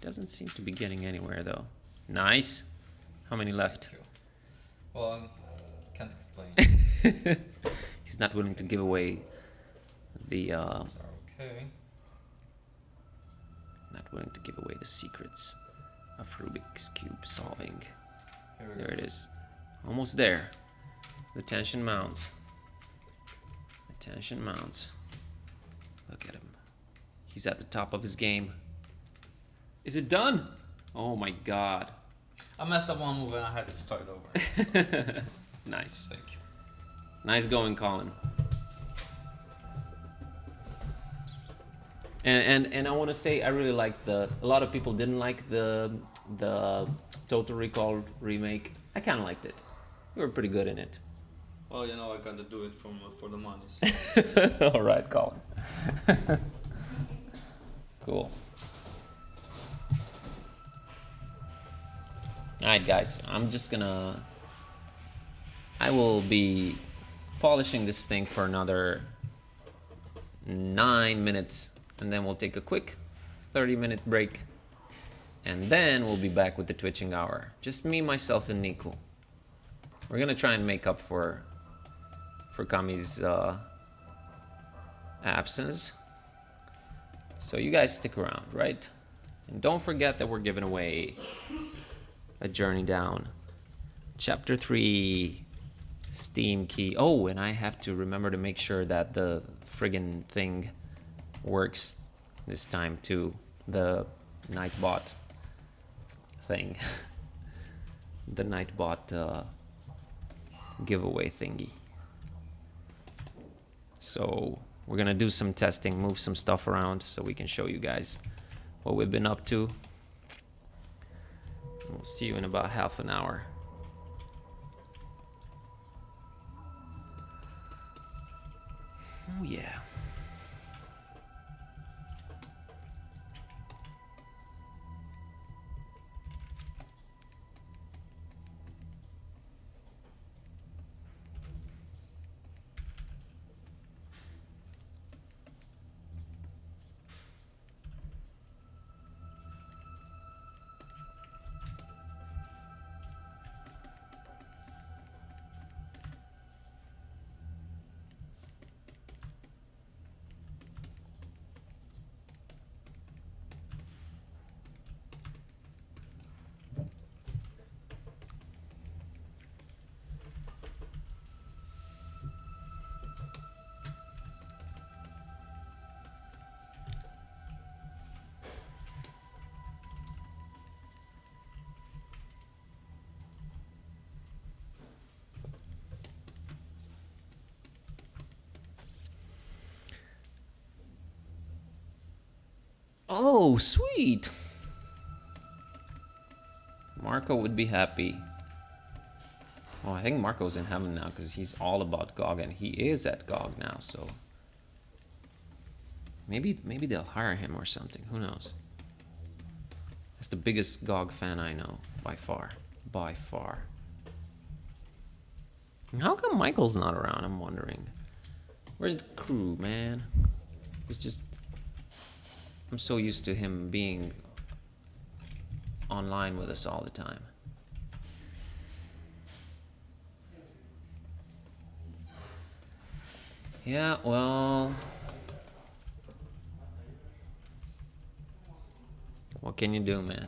Doesn't seem to be getting anywhere though. Nice. How many left? Well, I can't explain. He's not willing to give away the Okay. not willing to give away the secrets of Rubik's Cube solving. Here we There go. it is. Almost there. The tension mounts. The tension mounts. Look at him. He's at the top of his game. Is it done? Oh my god. I messed up one move and I had to start over. Nice. Thank you. Nice going, Colin. And I want to say I really liked a lot of people didn't like the Total Recall remake. I kind of liked it. You were pretty good in it. Well, you know, I gotta do it for the money. So. All right, Colin. Cool. All right, guys. I will be polishing this thing for another 9 minutes, and then we'll take a quick 30-minute break, and then we'll be back with the Twitching Hour. Just me, myself, and Nico. We're gonna try and make up for Kami's absence. So you guys stick around, right? And don't forget that we're giving away a Journey Down Chapter 3 Steam key. Oh, and I have to remember to make sure that the friggin' thing works this time too. The Nightbot thing. The Nightbot giveaway thingy. So we're gonna do some testing, move some stuff around so we can show you guys what we've been up to. We'll see you in about half an hour. Oh yeah. Oh, sweet. Marco would be happy. Oh, I think Marco's in heaven now because he's all about GOG, and he is at GOG now, so maybe they'll hire him or something. Who knows? That's the biggest GOG fan I know, by far. By far. How come Michael's not around? I'm wondering. Where's the crew, man? It's just... I'm so used to him being online with us all the time. Yeah, well... what can you do, man?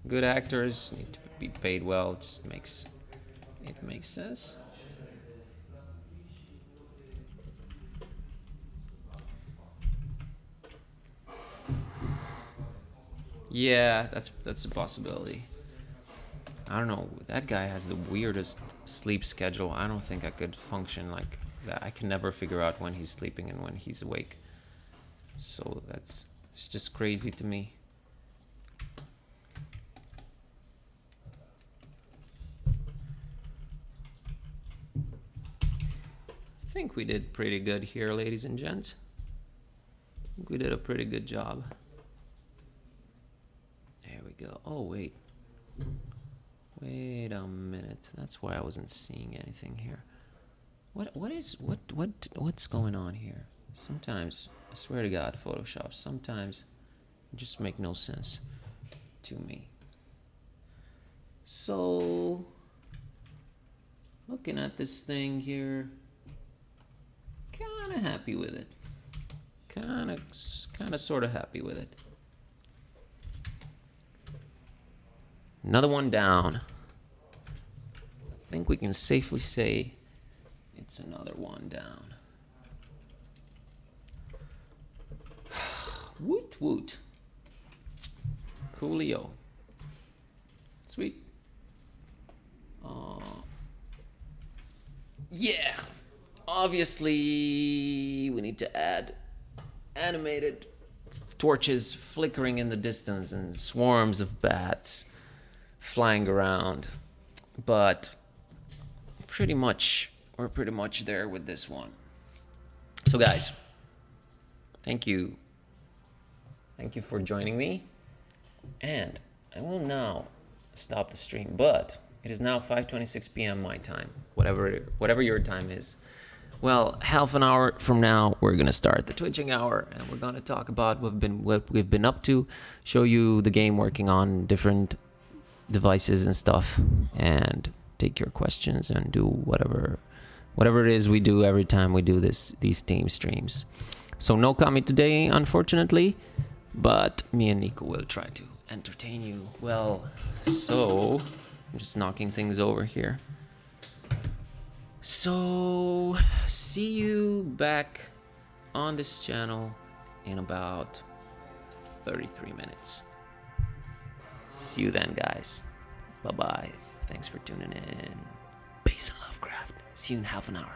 Good actors need to be paid well. Just makes... it makes sense. Yeah, that's a possibility. I don't know. That guy has the weirdest sleep schedule. I don't think I could function like that. I can never figure out when he's sleeping and when he's awake. So it's just crazy to me. I think we did pretty good here, ladies and gents. I think we did a pretty good job. There we go. Oh, wait. Wait a minute. That's why I wasn't seeing anything here. What's going on here? Sometimes, I swear to God, Photoshop, sometimes it just make no sense to me. So, looking at this thing here, kind of happy with it. Kind of sort of happy with it. Another one down. I think we can safely say it's another one down. Woot woot. Coolio. Sweet. Yeah. Obviously, we need to add animated torches flickering in the distance and swarms of bats flying around. But we're pretty much there with this one. So guys, thank you. Thank you for joining me. And I will now stop the stream, but it is now 5:26 p.m. my time, whatever your time is. Well, half an hour from now, we're gonna start the Twitching hour, and we're gonna talk about what we've been up to, show you the game working on different devices and stuff, and take your questions and do whatever it is we do every time we do these Steam streams. So no Kami today, unfortunately, but me and Nico will try to entertain you. Well, so I'm just knocking things over here. So see you back on this channel in about 33 minutes. See you then, guys. Bye-bye. Thanks for tuning in. Peace and love, craft. See you in half an hour.